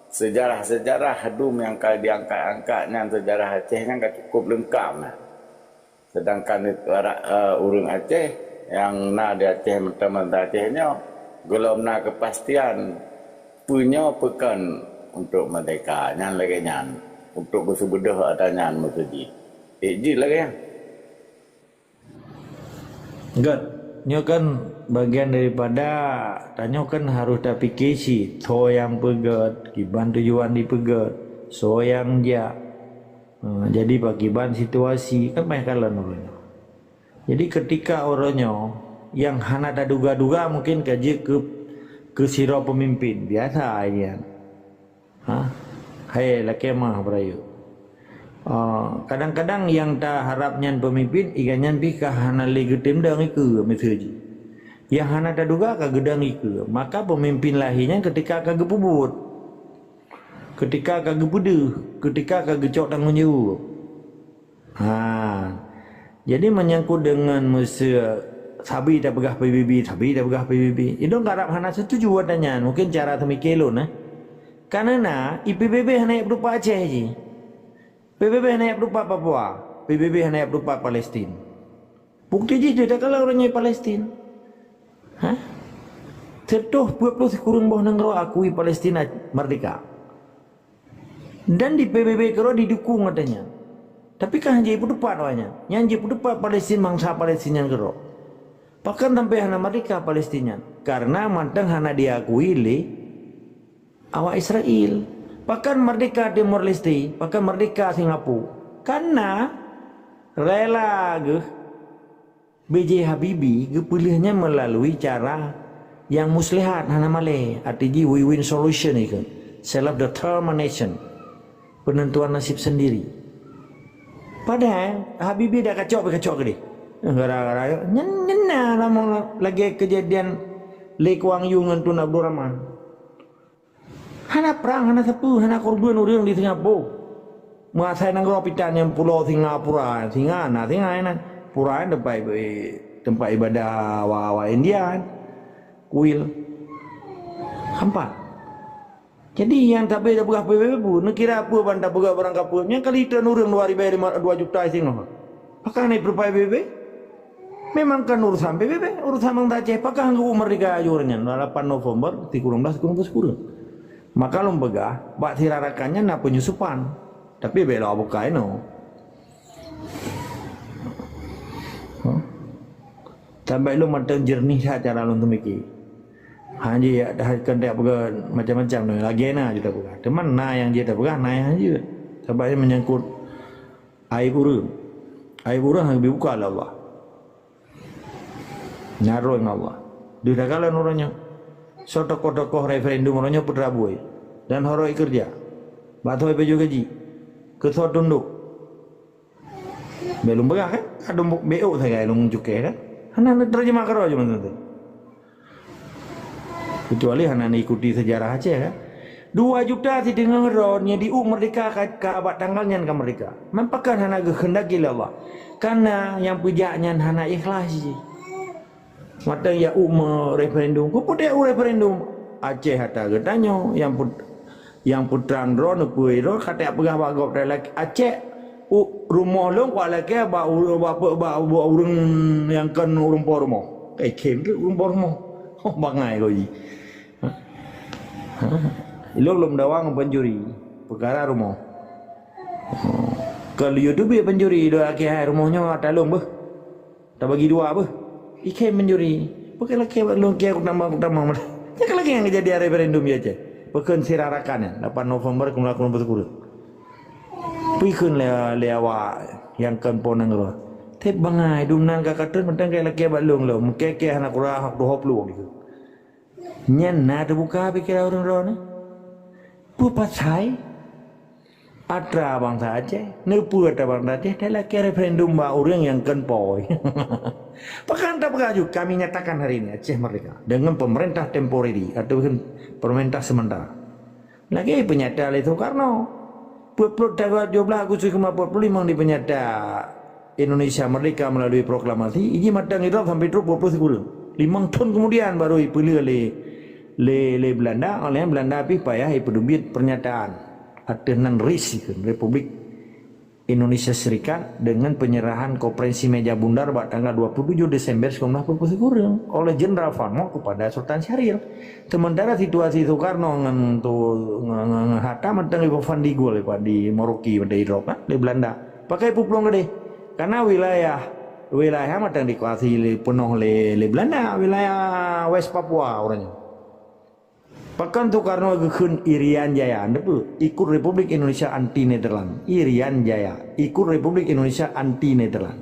sejarah-sejarah hadum yang kali diangkat-angkatnya sejarah Aceh yang cukup lengkap nah. Sedangkan urang Aceh yang nak di Aceh mentah-mentah Acehnya belum nak kepastian punya pekan untuk merdeka nyan lagi nyan untuk bersebedah adanya mesti ji lagi ya. Enggak, nyo kan bagian daripada tanya kan harus tak fikir si so yang pegat kiban tujuan dipegat so yang dia jadi bagiban situasi kan banyak kalian orangnya. Jadi ketika orangnya yang hana tak duga-duga mungkin kaji ke siro pemimpin biasa aja. Hai laki mah berayu. Kadang-kadang yang tak harapnya pemimpin ikannya bika hana lagi temdang iku mesej. Yang hana tak duga ka gedang iku. Maka pemimpin lahirnya ketika kagak pubut. Ketika kagak puduh, ketika kagak cok tanggung jawab. Jadi menyangkut dengan masa sabi tak pegah PBB, sabi tak pegah PBB. Itu ngarap hana setuju adanya. Mungkin cara temikelo nah. Karena IPBB hanya berupa Aceh je. PBB hanya berupa Papua, PBB hanya berupa Palestin. Bukti je dia kalau orangnya Palestin. Tertuh 20 kurung bawah nangro akui Palestina merdeka. Dan di PBB kero didukung katanya. Tapi kan hanya berdepan awalnya. Yang berdepan Palestin bangsa Palestina kero. Bahkan sampai hana merdeka Palestina. Karena manteng hana diakui le awak Israel. Bahkan merdeka Timor Leste, bahkan merdeka Singapura. Karena rela B.J. Habibie pilihnya melalui cara yang muslihat hana male. Artinya win-win solution itu. Self-determination. Penentuan nasib sendiri. Padahal Habibie dah kacau ke dia. Gara-gara nyena lagi kejadian Lee Kuan Yew dengan Tun Abdul Rahman. Hana perang, hana sepu, hana korban orang di Singapura. Mengasai nanggro pitan yang pulau Singapura, singa ini pura tempat ibadah wa India, kuil, hampa. Jadi yang tak beda begah PBB pun, kira apa banda begah barang kapurnya kali itu orang 2 juta sing. Apakah naik berupa PBB? Memang kan urusan PBB, urusan Bang Aceh. Apakah anggu merdeka ajurnya 8 November 2010. Maka lembaga bak sirarakannya nak penyusupan. Tapi bela buka ino. Sampai lu matang jernih cara lu tumiki. Hanya ya dah kendak bukan macam-macam nih. Lagi na kita buka. Teman na yang dia tak buka na yang aja. Sampai menyangkut air urang. Air urang yang dibuka oleh Allah. Nyaruh Allah. Dia kalau nuranya. So tokoh-tokoh referendum orangnya putra boy dan horoi kerja batoi baju gaji ketua tunduk belum begah kan ada BO saya long cukai kan hana terjemah karo aja mantu kecuali hana ikuti sejarah Aceh kan 2 juta si dengan ronnya di merdeka ke abad tanggalnya ke mereka mempakan hana kehendaki Allah karena yang pujaknya hana ikhlas sih. Mata ya referendum, ku dia referendum Aceh hatta getanyo yang putran drone puiro kata pegah bagop lagi Aceh rumah long kuala ke ba urang yang kan urang pormo kai kem tu urang pormo bangai kau ji ilo belum dawang penjuri perkara rumah Kalau you tu biar penjuri dua laki hai rumahnya talung bah. Tak bagi dua bah. Ikai penjuri. Bukan laki balung kia aku tambah. Jangan lagi yang jadi referendum ya je. Bukan sirarakan ya. 8 November kumlakukan bersyukur. Pikun lewa yang kan ponang lo. Tep bangai dumnan kakatun mentang kayak laki balung lo. Mungkin kayak anak kurang hak 20 gitu. Nyan na terbuka pikir orang lo ni. Pupat saya. Ada bangsa Aceh, nepu ada bangsa Aceh, dia lagi referendum bah orang yang kenpoi. Bahkan tak beraju kami nyatakan hari ini Aceh merdeka dengan pemerintah temporary atau pemerintah sementara. Lagi penyata oleh Soekarno. Puluh tanggal 12 Agustus 1945 di penyata Indonesia merdeka melalui proklamasi. Ini matang itu sampai 20 5 tahun kemudian baru dipilih oleh Belanda. Oleh Belanda api payah ipedubit pernyataan. Ada non-risiko Republik Indonesia Serikat dengan penyerahan Konferensi Meja Bundar pada tanggal 27 Desember 1940 oleh Jenderal Farmo kepada Sultan Syahrir. Sementara situasi Soekarno dengan Hatta mentang ibu Van Digul di Moroki pada Eropa di Belanda pakai puplong gede karena wilayah mentang dikuasai penuh oleh Belanda, wilayah West Papua orangnya. Pakan Soekarno gekun Irian Jaya, ikut Republik Indonesia anti Nederland. Irian Jaya, ikut Republik Indonesia anti Nederland.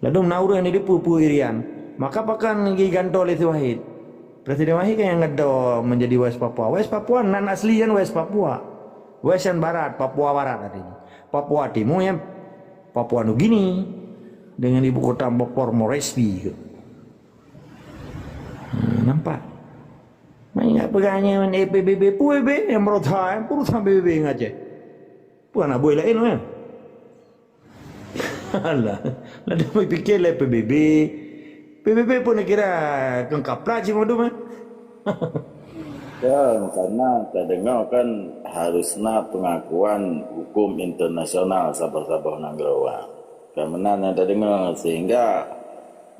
Lalu nauru yang di pupu Irian, maka pakan giganto oleh Wahid. Presiden Wahid kan yang ngado menjadi West Papua. West Papua nan asli yang West Papua. West yang Barat, Papua Barat artinya. Papua Timur yang Papua Nugini dengan ibu kota Port Moresby. Nampak? Maingat pegangnya dengan PBB, PBB yang merotah, perusahaan PBB yang Aceh. Bukan nak boleh lain kan? Alah, lalu fikir lah PBB pun nak kira kengkap lah cik madu kan? Ya, karena kita dengar kan harusnya pengakuan hukum internasional sabah-sabah Nanggarawa. Karena kita dengar sehingga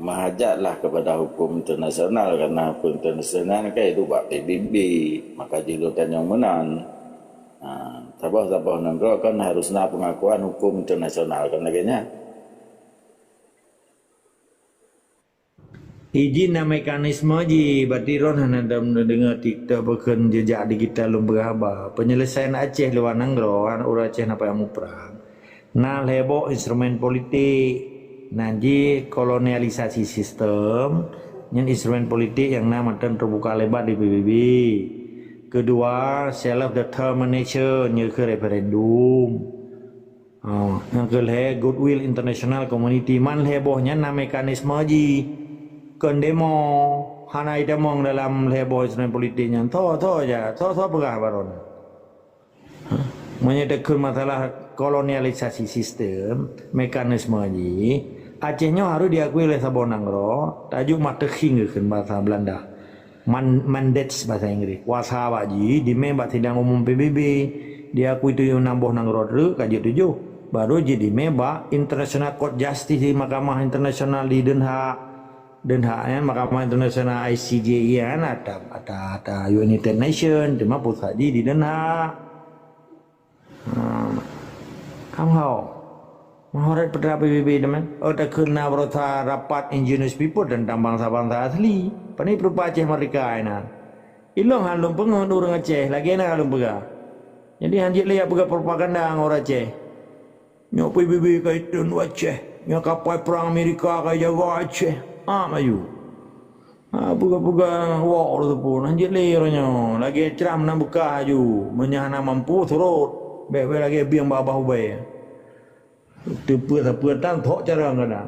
mahajatlah kepada hukum internasional karena hukum internasional kan itu buat PBB maka julukan yang menan sabah-sabah Nanggarawa kan harusnya pengakuan hukum internasional kan lagi izin dan mekanisme ji batiron hana dengar TikTok bukan jejak digital lumberaba penyelesaian Aceh luar Nanggarawa orang Aceh napa yang muprang nah lebok instrumen politik nanti kolonialisasi sistem yang instrumen politik yang nama terbuka lebar di PBB. Kedua, self determination như ke referendum. Yang kelima, goodwill international community man hebohnya na mekanisme ji kan demo hanai demo dalam heboh instrumen politiknya to pegah baron. Menyedekun masalah kolonialisasi sistem mekanisme ji Acehnya harus diakui oleh Sabah Nanggarawa. Tajuk mata khinggeun bahasa Belanda. Mandates bahasa Inggris. Kuasa baji di memang sidang umum PBB diakui tu nambah Nanggarawa dulu kaji 7. Baru jadi memang International Court Justice di Mahkamah Internasional di Den Haag ya, Mahkamah Internasional ICJ ya ada United Nations cuma pusat di Den Haag. Kamu Mahorat perdana PBB teman. Tak kena berota rapat indigenous people tentang bangsa-bangsa asli. Pani berupa Aceh merdeka ini. Ilong halum pengen orang Aceh. Lagi nak halum pega. Jadi anjir lihat pega propaganda orang Aceh. Nyok PBB kaitan Aceh. Nyok kapal perang Amerika kaya jaga Aceh. Maju. Pega-pega war tu pun. Anjir lihat orangnya. Lagi ceram nak buka aju. Menyahana mampu turut. Baik-baik lagi biang babah ubay. Tepuan tok cara ngada.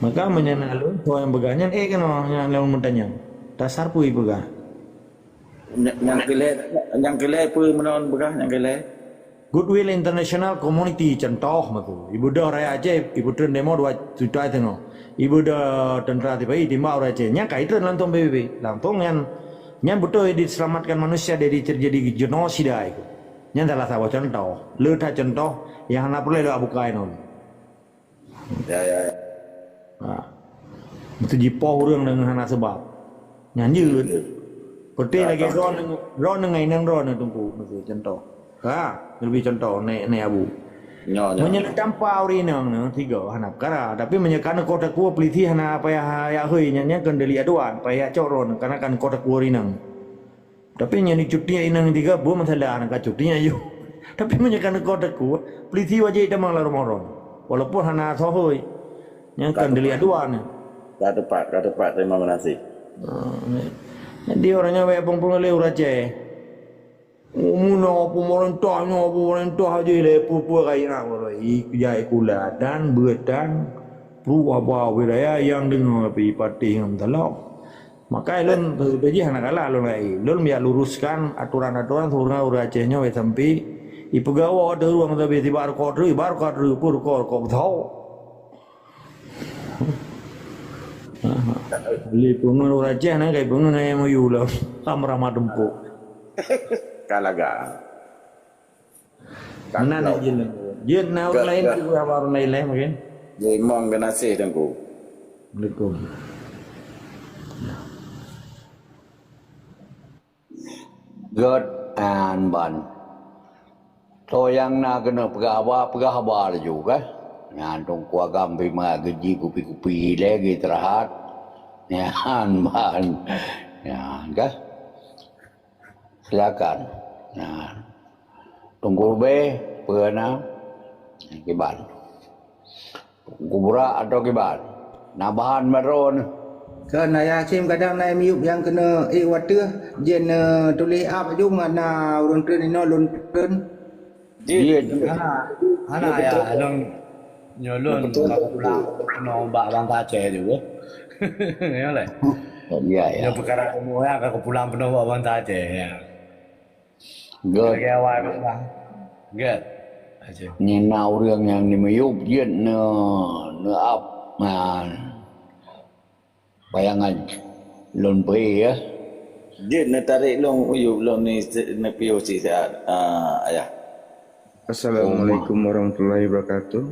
Maka menyana lu to yang begahnya kan yang lawan mentanya. Dasar pui begah. Yang kelai pui menawan begah yang kelai. Goodwill International Community contoh matu. Ibu dah raya Aceh, ibu tren demo 2 juta tengok. Ibu dah tentara TPI di mau Aceh. Nya kaitan lantung PBB. Lantung yang betul diselamatkan manusia dari terjadi genosida itu. Yang salah satu contoh, letak contoh yang nak boleh doa buka ini. Ya. Itu jipoh orang dengan anak sebab. Nyanyi. Peti lagi ron dengan inang ron tunggu. Itu contoh. Lebih contoh naik abu. Nyonya. Menyelidampa urinang ne tiga hanap kara tapi menyekana kota kuah peliti hana apa ya hui nya kendali aduan paya coron karena kan kota kuah urinang. Tapi nyani cutinya inang tiga bu masalah anak cutinya yo. Tapi menyekana kota kuah peliti wajah itu mang laru-moron. Walaupun hana sohui nya kendali aduan. Kat tepat terima kasih. Jadi orangnya banyak pengpungan leu raja. Muna pemerintah aja le pupu kaya nak jai kula dan bedan perlu apa wilayah yang dengan api parti yang telok. Maka lon beji anak kala lon lai lon biar luruskan aturan-aturan surna uracenya we sampai ipegawa ada ruang tapi bar kodru pur kor tahu. Li pungun urace na kay pungun na mo yulo kamera madempo. Kalaga. Mana nak jelas. Jen na orang lain tu baru lain mungkin. Jadi mong ganasih tengku. Assalamualaikum. God and ban. So yang nak kena pegawai juga. Ngantung kuagam bima gaji kupi-kupi lagi terahat. Yan ban. Yan kah? Silakan. Nah, tunggu be pernah kiban. Kubura atau kiban. Nabahan maron. Kan ayah Hashim kadang naik miup yang kena water jen tulis up jung na urun tren ino lun tren. Dia Hana ya long nyolon kalau pulang kena ombak bang Aceh juga. Ya le. ya ya. Ya perkara umur ya kalau pulang penuh bang Aceh ya. Good. Cái awal cũng bang. Good. Aceh. Nhìn nào riêng yang ni mayup jen ne up bayangan lon pe ya. Dia nak tarik long uyup long ni nak POC saya ayah. Assalamualaikum warahmatullahi wabarakatuh.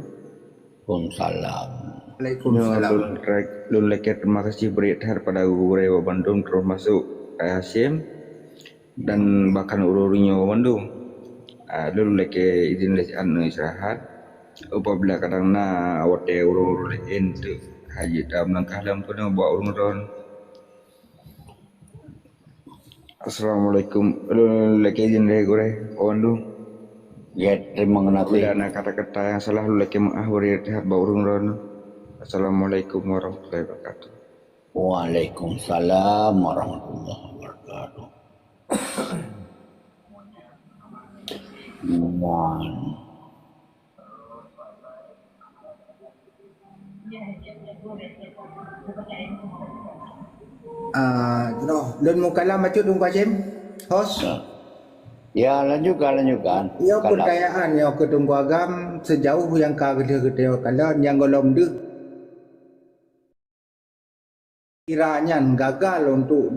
Waalaikumsalam. Waalaikumsalam. Lun leket terima kasih beri pada guru Rewa Bandung termasuk Hashim dan bahkan ururinya Bandung. Lun leket izin lesan istirahat. Apabila kadang na awate urur ente haji dalam langkah dalam tu na buat urun. Assalamualaikum. Lun leket izin guru Bandung. Get terima kasih. Bila kata-kata yang salah lu lagi mengakhiri terhadap urun rono. Assalamualaikum warahmatullahi wabarakatuh. Waalaikumsalam warahmatullahi wabarakatuh. Lun mukalam macam tu Hashim. Host. Ya lanjutkan. Ia percayaan yang ketunggu agam sejauh yang kagede kalau yang golom dek kiranya gagal untuk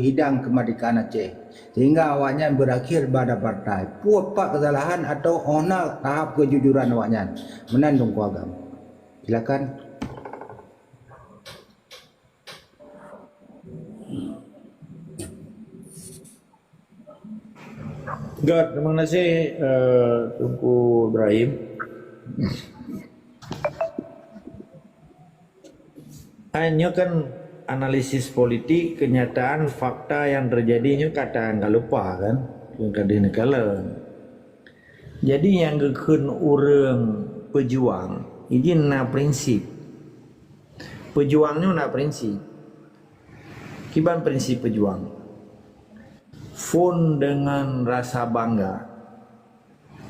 hidang kemerdekaan Aceh sehingga awaknya berakhir pada partai puak kesalahan atau ona tahap kejujuran awaknya menandung kuagam. Silakan. God, terima kasih Tunku Ibrahim. Hanya kan analisis politik, kenyataan, fakta yang terjadinya kata nggak lupa kan, yang kadang negara. Jadi yang gekun orang pejuang, ini na prinsip. Pejuangnya na prinsip. Kiban prinsip pejuang. Fun dengan rasa bangga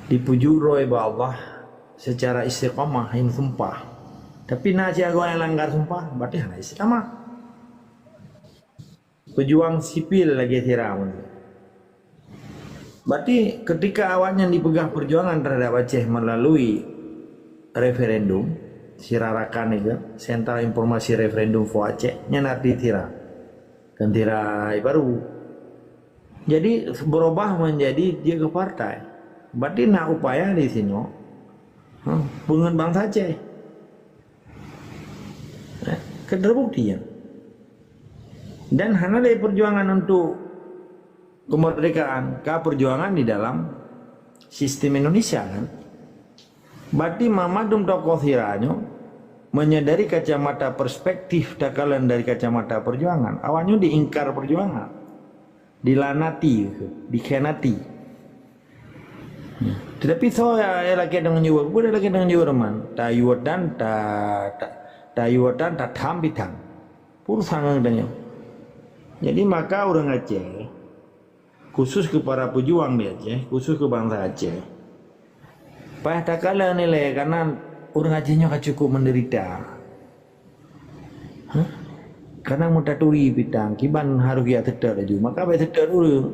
dipuji roy Allah secara istiqamah yang sumpah. Tapi nak jago yang langgar sumpah berarti hanya istiqamah. Pejuang sipil lagi tiram. Berarti ketika awalnya dipegang perjuangan terhadap Aceh melalui referendum sirarakan itu Sentra Informasi Referendum for Aceh nyanati tira dan tirai baru. Jadi berubah menjadi dia ke partai. Berarti nak upaya di sini, pengen bangsa Aceh. Keterbuktian. Dan hanya dari perjuangan untuk kemerdekaan, perjuangan di dalam sistem Indonesia kan. Berarti mamadum tokoh siranyo menyadari kacamata perspektif dakalan dari kacamata perjuangan. Awalnya diingkar perjuangan, dilanati, dikhianati. Tetapi saya lagi dengan jiwa, boleh lagi dengan jiwa teman. Tayuatan tak tambitang, pun sangat danyo. Jadi maka orang Aceh, khusus ke para pejuang di Aceh, khusus ke bangsa Aceh, pada kala nilai karena orang Acehnya cukup menderita. Karena mudah turi bidang, kiban harus dia sedar aja. Maka baik sedar orang,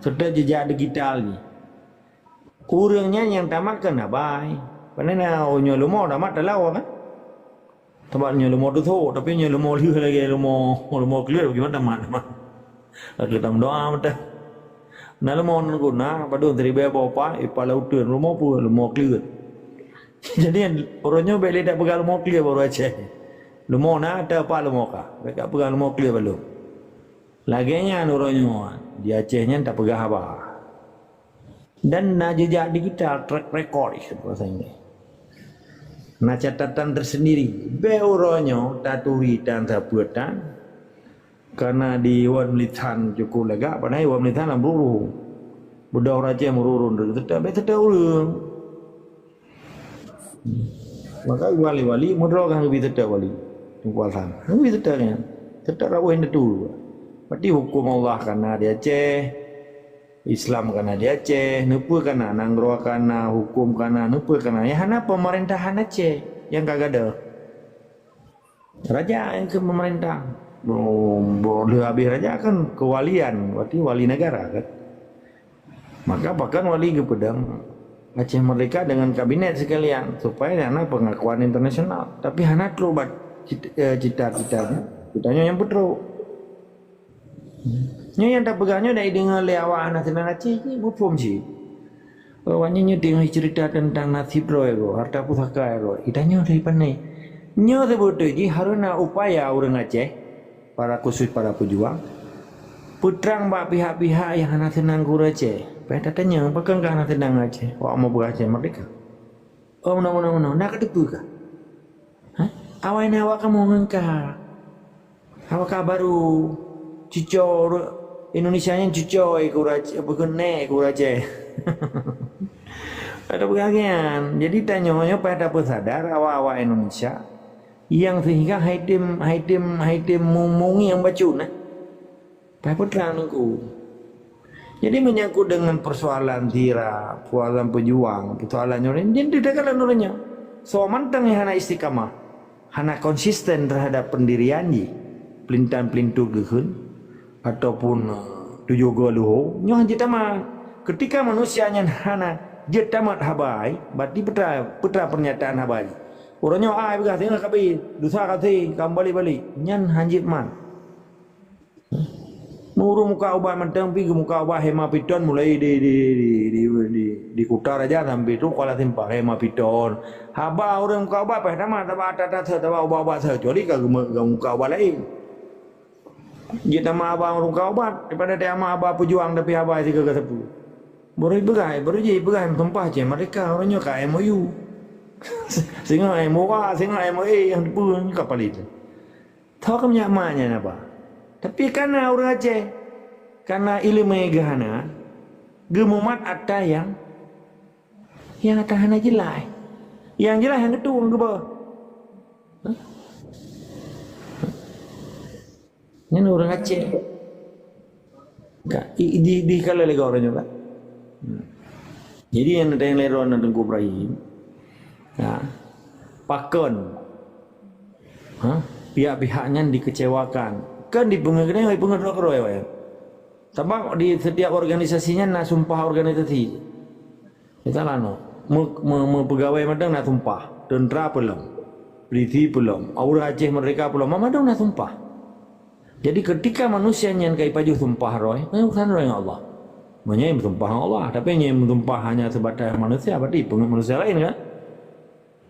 sedar jejak digital ni. Orangnya yang tamat kena baik. Karena onyo lumo tamat dalau kan. Tempatnya lumo tu tho, tapi nya lumo liu lagi lumo clear gimana tamat. Lagi tam doa mata. Nah lumo guna pada dari bapa ipala utun lumo pun lumo clear. Jadi orangnya beli tak pegang lumo clear baru Aceh. Lumo na ada apa lumo ka? Mereka pegang lumo clear belum. Laginya orangnya di Acehnya tak pegang apa. Dan na jejak digital track record itu bahasanya. Nah catatan tersendiri beoronyo taturi dan tabuatan karena di wan litan cukup lega panai wan litan lamburu budak orang Aceh merurun tetap urang maka wali-wali mudrokan lebih tetap wali kuasan lebih tetapnya tetap rawuh itu berarti hukum Allah karena di Aceh Islam karena di Aceh, nupu karena nanggro karena hukum karena nupu karena ya hana pemerintahan Aceh yang kagak ada. Raja yang ke pemerintah, boleh habis raja kan kewalian, berarti wali negara kan. Maka bahkan wali ke Pedang Aceh Merdeka dengan kabinet sekalian supaya hana pengakuan internasional. Tapi hana terubat cita-citanya, citanya yang betul. Yang tak pegangnya dari dengar lewat anak senang Aceh ni mufum sih. Awalnya dengar cerita tentang nasib roy go, harta pusaka roy. Itanya dari panai. Nyo sebetulnya ji haruna upaya orang Aceh, para khusus para pejuang, putrang bak pihak-pihak yang anak senang guru Aceh. Pada tanya, apakah anak senang Aceh? Wak mau beraceh Merdeka. Oh mana, nak kedepu kah? Awalnya awak kamu ngengkar. Awak baru cucor Indonesianya cucor bukan Aceh. Ada bagian. Jadi tanya pada pesadar awak-awak Indonesia yang sehingga haitim mumungi yang bacu nah. Pada terang nunggu. Jadi menyangkut dengan persoalan tira, persoalan pejuang, persoalan nyoren, dia tidak kalah nurnya. So mantang yang hana istiqamah, hana konsisten terhadap pendirian ji, pelintan-pelintu gehun. Ataupun tujuh galuh nyoh jetamat ketika manusianya hana jetamat habai berarti putra pernyataan habai orangnya begas tengah kabi dosa kasih kembali nyan hanjit man muru muka ubah mentang pi muka ubah hemapiton mulai di kuta raja sampai tu kuala simpang hemapiton haba orang muka ubah pada tamat tak ubah kecuali ke muka ubah lain. Kita ma abang rungka obat daripada dia ma abang pejuang tapi abang tiga ke tepu. Baru begai tumpah je mereka orangnya ka MOU. Sehingga MOA, sehingga MOA yang depu ni kapal itu. Tahu ke maknanya apa? Tapi karena orang Aceh karena ilmu gahana gemumat ada yang atahana jelas. Yang jelas yang itu ke bawah. Ini orang Aceh. Di kala lagi orang juga. Jadi yang ada yang leron Tengku Ibrahim. Pakon. Pihak-pihaknya dikecewakan. Kan di pengedengan ya. Sebab di setiap organisasinya nak sumpah organisasi. Kita lah no. Pegawai madang nak sumpah. Tentera belum. Polisi belum. Orang Aceh Merdeka belum. Madang nak sumpah. Jadi ketika manusia yang kai paju tumpah roy, bukan roy Allah. Banyak yang tumpah Allah, tapi yang tumpah hanya sebatas manusia, berarti manusia lain kan?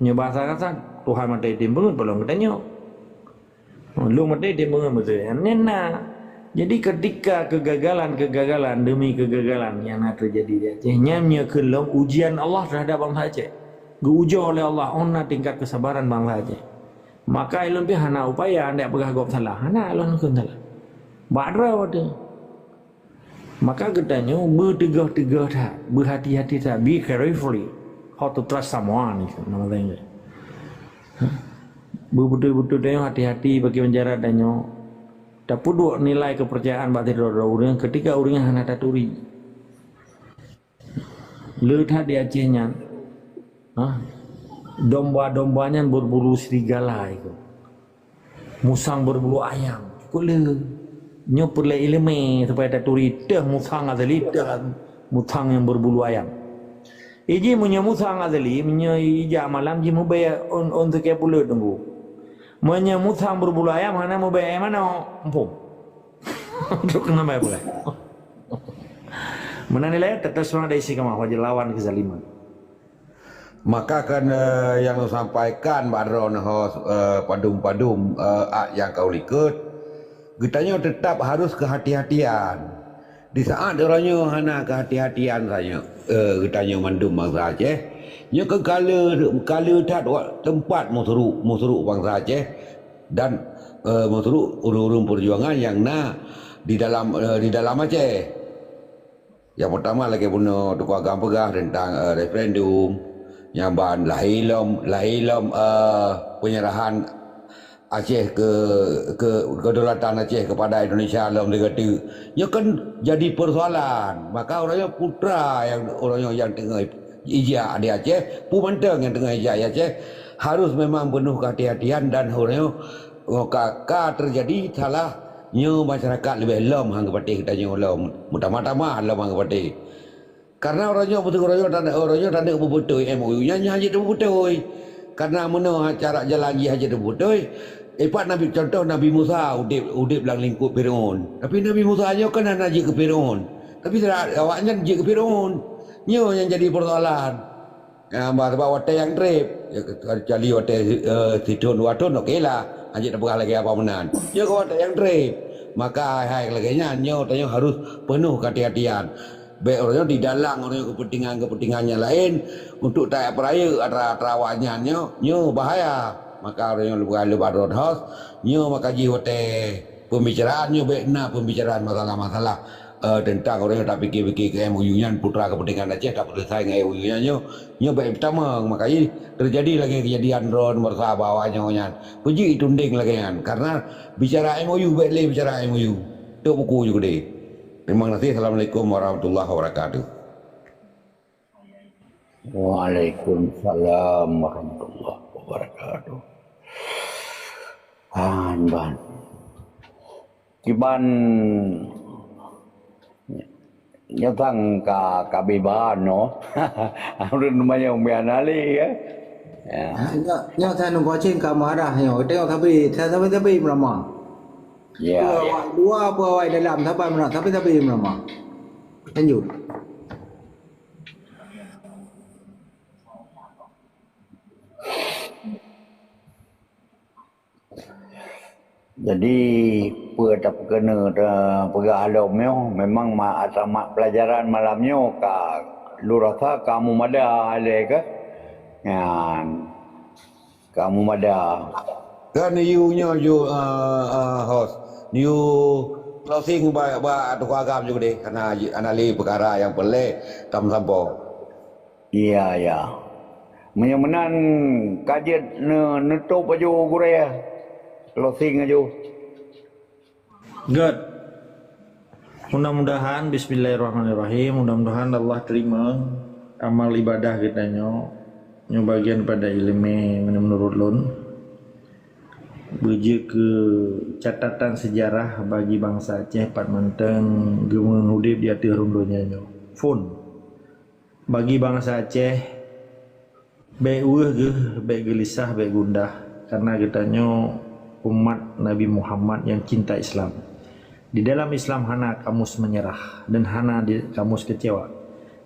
Nya bahasa kata Tuhan mati tim bangun belum katanya. Lu mati tim bangun betul. Nena. Jadi ketika kegagalan demi kegagalan yang terjadi di Aceh, nya kelong ujian Allah terhadap bangsa Aceh. Geujo oleh Allah onna tingkat kesabaran bangsa Aceh. Maka ilun pi hana upaya anda pegah gop salah. Hana ilun kun salah. Badra wada. Maka gedanya bertegah-tegah tak, berhati-hati tak, be carefully how to trust someone itu nama lainnya. Betul-betul dia hati-hati bagi penjara danyo. Tapi dua nilai kepercayaan bagi orang ketika orang hana taturi. Leutha di Acehnya, domba-dombanya berbulu serigala itu, musang berbulu ayam. Kule nyopur le ilmu supaya taturi dah musang azali dah musang yang berbulu ayam. Iji punya musang azali, punya ija malam ji mubaya on sekian puluh tunggu. Punya musang berbulu ayam, mana mubaya mana empuk. Untuk kenapa boleh? Mana nilai tetap semua ada isi kemah wajib lawan kezaliman. Maka kan yang lu sampaikan Badron padum-padum yang kau likut, getanya tetap harus kehati-hatian. Di saat orangnya hana kehati-hatian saja, getanya mandum bangsa Aceh, nya ke kala tat tempat musuh bangsa Aceh dan musuh urung perjuangan yang di dalam Aceh. Yang pertama lagi punya Tuku Agam Pegah tentang referendum yang bahan lahilom penyerahan Aceh ke kedaulatan Aceh kepada Indonesia dalam negara. Ya kan jadi persoalan. Maka orangnya putra orangnya yang tengah ijak di Aceh, pumanteng yang tengah ijak di Aceh harus memang penuh kehati-hatian dan orangnya kakak terjadi salah nyo masyarakat lebih lom hang kepada kita nyo lom mutama-tama lom hang kepada karena orangnya tanda betul MOU nya hanya betul karena mana cara jalan dia hanya betul Ipat Nabi contoh Nabi Musa udip lang lingkup Firaun tapi Nabi Musa nya kan naji ke Firaun tapi awaknya naji ke Firaun nyo yang jadi persoalan bawa wadah yang trip kecuali wadah sidon wadon okeylah anjir tak lagi apa menan. Ya kau ada yang trip. Maka hai lagi nyo tanya harus penuh kehati-hatian. Baik orangnya di dalam orangnya kepentingannya lain untuk tak peraya atrawanya nyo bahaya. Maka orangnya lebih Badron House nyo maka jiwate pembicaraan nyo baik pembicaraan masalah-masalah tentang orang yang tak fikir-fikir ke MOU-nya putra kepentingan Aceh tak selesai dengan MOU-nya nyo baik pertama makanya terjadi lagi kejadian drone bersah bawahnya puji tunding lagi kan karena bicara MOU baik lagi bicara MOU itu buku juga deh. Terima kasih. Assalamualaikum warahmatullahi wabarakatuh. Waalaikumsalam warahmatullahi wabarakatuh. Ban Kiban nyatang kabiban no. Orang namanya umbianali ya. Nyo saya nunggu cing kamarah nyo tengok tapi merama. Ya. Dua apa awak dalam tapi merama. Lanjut. Jadi pada kena pergalomnya memang asama pelajaran malamnya lu rasa kamu ada ke? Kamu ada. Kan you host you closing ba Tuku Agam juga deh karena anali perkara yang pelik tam sampo. Iya. Menyemenan kajet nutup baju guraya. Closing aja. Good. Mudah-mudahan bismillahirrahmanirrahim, mudah-mudahan Allah terima amal ibadah kita nyo bagian pada ilmu menurut lun. Beje ke catatan sejarah bagi bangsa Aceh pat manteng gemun hudip di hati rundonya nyo. Fun. Bagi bangsa Aceh baik baik gelisah, baik gundah karena kita nyo umat Nabi Muhammad yang cinta Islam. Di dalam Islam hana kamus menyerah dan hana kamus kecewa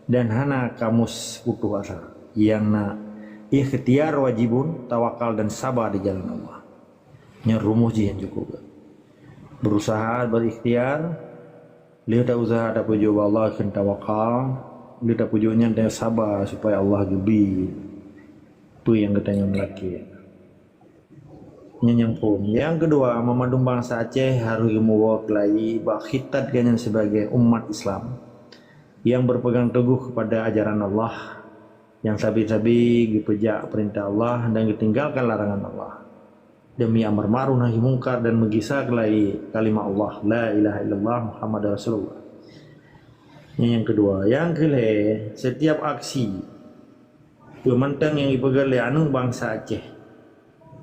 dan hana kamus putus asa. Yang ikhtiar wajibun, tawakal dan sabar di jalan Allah. Nya rumuh jihan juga. Berusaha berikhtiar, lihat usaha ada pujuk Allah akan tawakal, lihat pujuknya dan sabar supaya Allah gebi. Apa yang katanya melaki. Yang pun. Yang kedua, memadung bangsa Aceh harus membawa kelai bakhitat ganyan sebagai umat Islam yang berpegang teguh kepada ajaran Allah, yang sabi-sabi dipejak perintah Allah dan ditinggalkan larangan Allah, demi amar ma'ruf nahi mungkar dan mengisah kelai kalimat Allah la ilaha illallah Muhammad Rasulullah. Yang kedua. Yang kelai, setiap aksi pemantang yang dipegang oleh anu bangsa Aceh,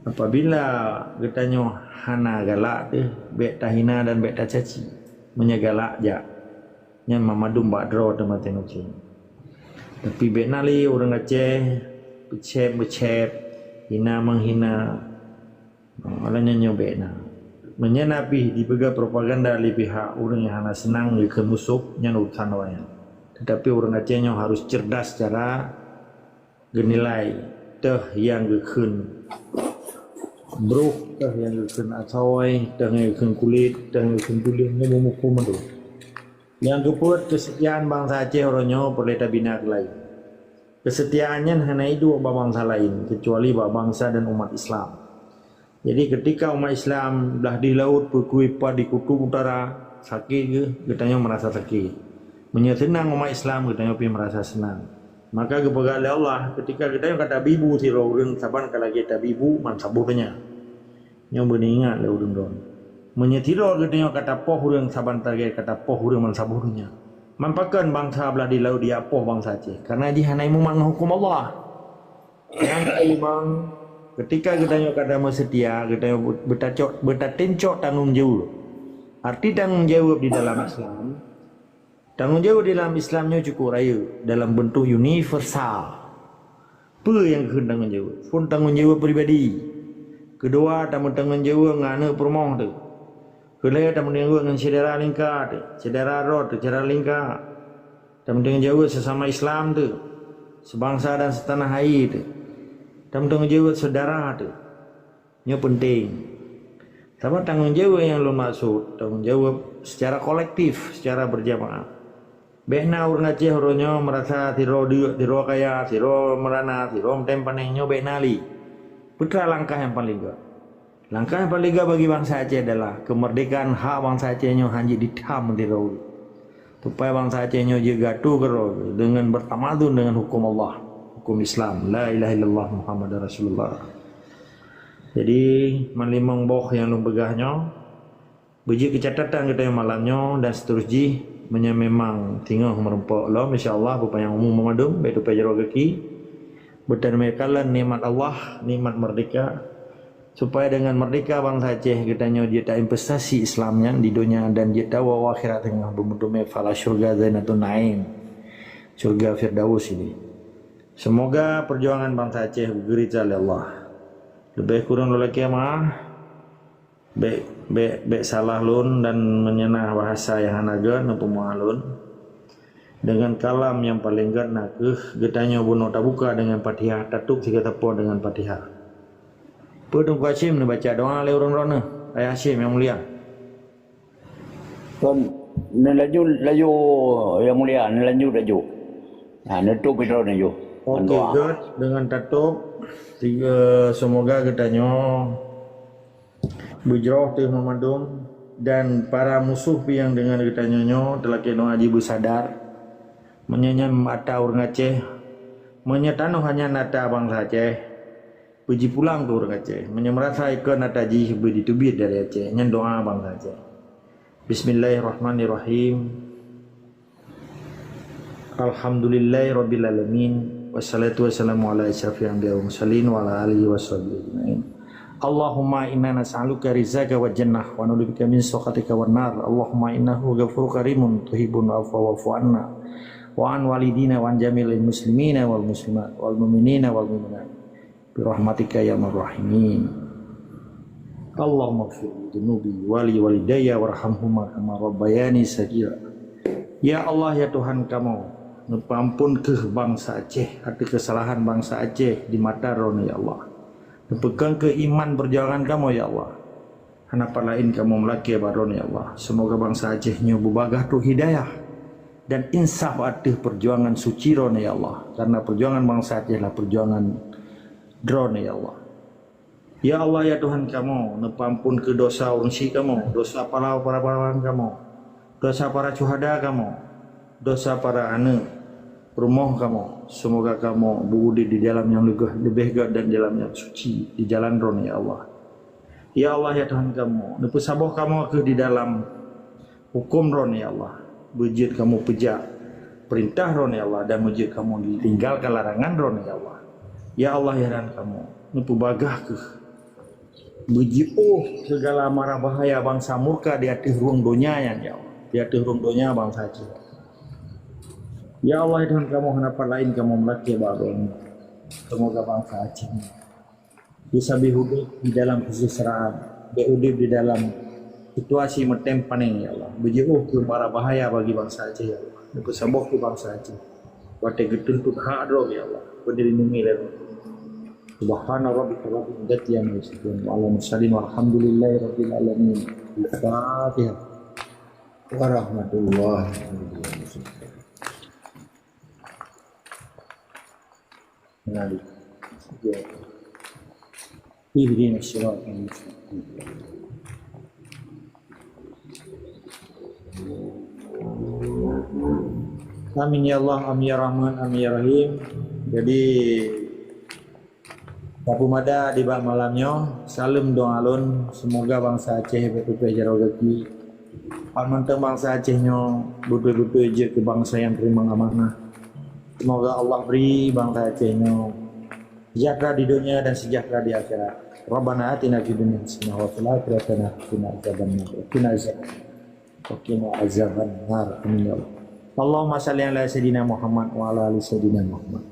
apabila katanya hana galak tu bek tahina dan bek tacaci menyegalak jak yang mamadum badro teman tengok. Tapi bek nali orang Aceh becep hina menghina alanya nyobek na menyenapi dipegang propaganda oleh pihak orang yang hana senang ke musuh yang urusan wayan. Tetapi orang Aceh yang harus cerdas secara genilai teh yang gekun bruk teh yang gekun asawai teh yang gekun kulit teh yang gekun kulit memukul madu. Yang keempat, kesetiaan bangsa Aceh orangnya boleh tabina lain. Kesetiaannya hanya dua bangsa lain kecuali bangsa dan umat Islam. Jadi ketika umat Islam dah di laut berkuipa di kutub utara sakit ke, katanya merasa sakit. Menyenang umat Islam katanya pun merasa senang. Maka kepada Allah ketika kita kata bibu tiro urang saban kala kita bibu man sabuhnya. Yang beningat le urang don. Menyetiro katanya kata poh urang saban tage kata poh urang man sabuhnya. Mampakan bangsa belah di laut dia poh bangsa Aceh karena dia hanai memang hukum Allah. Yang kelima, ketika kita kata setia, kita bertatencok tanggung jawab. Arti tanggung jawab di dalam Islam, tanggung jawab di dalam Islamnya cukup raya dalam bentuk universal. Apa yang tanggung jawab? Pun tanggung jawab pribadi. Kedua, tanggung jawab ngana permoh tu. Kedua, tanggung jawab dengan saudara lingkar tu, saudara rod tu, saudara lingkar. Tanggung jawab sesama Islam tu, sebangsa dan setanah air tu. Tanggung jawab saudara tu. Ini penting. Sama tanggung jawab yang lu maksud, tanggung jawab secara kolektif, secara berjamaah. Bekna orang Aceh orangnya merasa tiro kaya, tiro merana, tiro tempanengnya beknali. Putra langkah yang paling gak. Langkah yang paling gak bagi bangsa Aceh adalah kemerdekaan hak bangsa Acehnya hanya ditam tiro. Supaya bangsa Acehnya juga gatuh dengan bertamadun dengan hukum Allah, hukum Islam, la ilaha illallah Muhammad Rasulullah. Jadi malimang boh yang lumbegahnya biji kecatatan kita yang malamnya dan seterusnya memang tinggal merempok Allah insyaallah apa yang umum memadum betul pajaro kaki bertermekalan nikmat Allah, nikmat merdeka, supaya dengan merdeka bangsa Aceh kitanya dia tak investasi Islamnya di dunia dan dia tahu akhirat tengah bermutume fala syurga zainatun naim, surga firdaus ini. Semoga perjuangan bangsa Aceh bergerak oleh Allah. Lebih kurang lelaki mah Bek salah lun dan menyenah bahasa yang hanaga nepumuh lun dengan kalam yang paling gad nakeh getanya bunuh tabuka dengan Fatihah tatuk tiga tepo dengan Fatihah. Pedung Hashim ni baca doa le urang rona ayah Hashim yang mulia. Kon laju yang mulia laju. Nah netuk pidro ni jo. Okey, good dengan tatuk tiga semoga getanya bujroh tu memadum dan para musuh yang dengan getanya telah kena aji bersadar menyanyam mata orang Aceh menyetanu hanya nata bangsa Aceh puji pulang tu orang Aceh menyemerasa ikon nata ji ditubit dari Aceh nyen doa bangsa Aceh. Bismillahirrahmanirrahim. Alhamdulillahirabbil alamin wassalatu wassalamu ala asyrafil anbiya'i wal mursalin wa ala alihi washabihi ajmain. Allahumma inna nas'aluka rizqaka wa jannah wa na'udzubika min sakhatika wan nar. Allahumma innahu ghafurur karimun tuhibbul afwa wa'fu anna wa an walidina wa an jamilil muslimina wal muslimat wal mu'minina wal mu'minat bi rahmatika ya arhamar rahimin. Allahumma ighfir dzunubi wa li walidayya warhamhuma kama rabbayani saghira. Ya Allah ya Tuhan kamu, ampun ke bangsa Aceh, arti kesalahan bangsa Aceh di mata Rona ya Allah. Pegang ke iman perjuangan kamu ya Allah. Kenapa lain kamu melaki baron ya Allah. Semoga bangsa Acehnya bubagah tu hidayah dan insaf arti perjuangan suci Rona ya Allah. Karena perjuangan bangsa Aceh lah perjuangan drone ya Allah. Ya Allah ya Tuhan kamu, nepampun ke dosa unsi kamu, dosa para pahlawan kamu, dosa para syuhada kamu, dosa para anak rumah kamu. Semoga kamu berudi di dalam yang lebih dan dalam yang suci, di jalan ron ya Allah. Ya Allah ya Tuhan kamu, nepesabah kamu ke di dalam hukum ron ya Allah. Bujud kamu pejak perintah ron ya Allah, dan bujud kamu ditinggalkan larangan ron ya Allah. Ya Allah ya Tuhan kamu, nepu bagah ke bejiuh segala marah bahaya bangsa murka di atas ruang dunia ya Allah, di atas ruang dunia bangsa Aceh. Ya Allah Tuhan kamu, kenapa lain kamu melaki baru. Semoga bangsa Aceh bisa berhidup di dalam kesejahteraan, berhidup di dalam situasi metempaneng ya Allah. Bejiuh ke marah bahaya bagi bangsa Aceh ya Allah, dapat sembuh ke bangsa Aceh. Wate getuntut hak roh ya Allah, dilindungi ya Allah. Subhana rabbika rabbil izzati amma yasifun wa ala mursalin walhamdulillahi rabbil alamin. Al-Fatihah. Warahmatullahi wabarakatuh. Nadi. Ihdina as-siratal mustaqim. Amin ya Allah, amin ya Rahman, amin ya Rahim. Jadi Bapu Mada di bawah malamnya, salam doa alun, semoga bangsa Aceh betul-betul jarau gaki. Almanteng bangsa Acehnya betul-betul je ke bangsa yang terima amanah. Semoga Allah beri bangsa Acehnya sejahtera di dunia dan sejahtera di akhirat. Rabbana atina fid dunya hasanah wa fil akhirati hasanah wa qina azaban nar. Amin ya Allah. Allahumma shalli ala sayidina Muhammad wa ala ali sayidina Muhammad.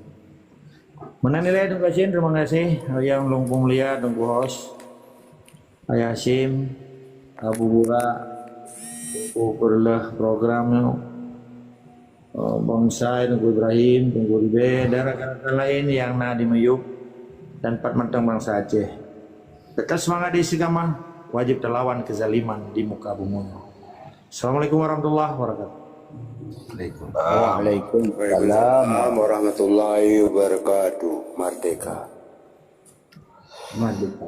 Menanilai terima kasih, terima kasih yang lumpung lihat, tunggu host Ayah Sim, Abu Bura, tunggu perlah programnya, Bangsa, tunggu Ibrahim, tunggu Ribe, dan rekan-rekan lain yang nak di Meyup dan empat mentang bangsa Aceh. Tetap semangat di istiqamah, wajib terlawan kezaliman di muka bumi. Assalamualaikum warahmatullahi wabarakatuh. Waalaikumsalam warahmatullahi wabarakatuh. Merdeka. Merdeka.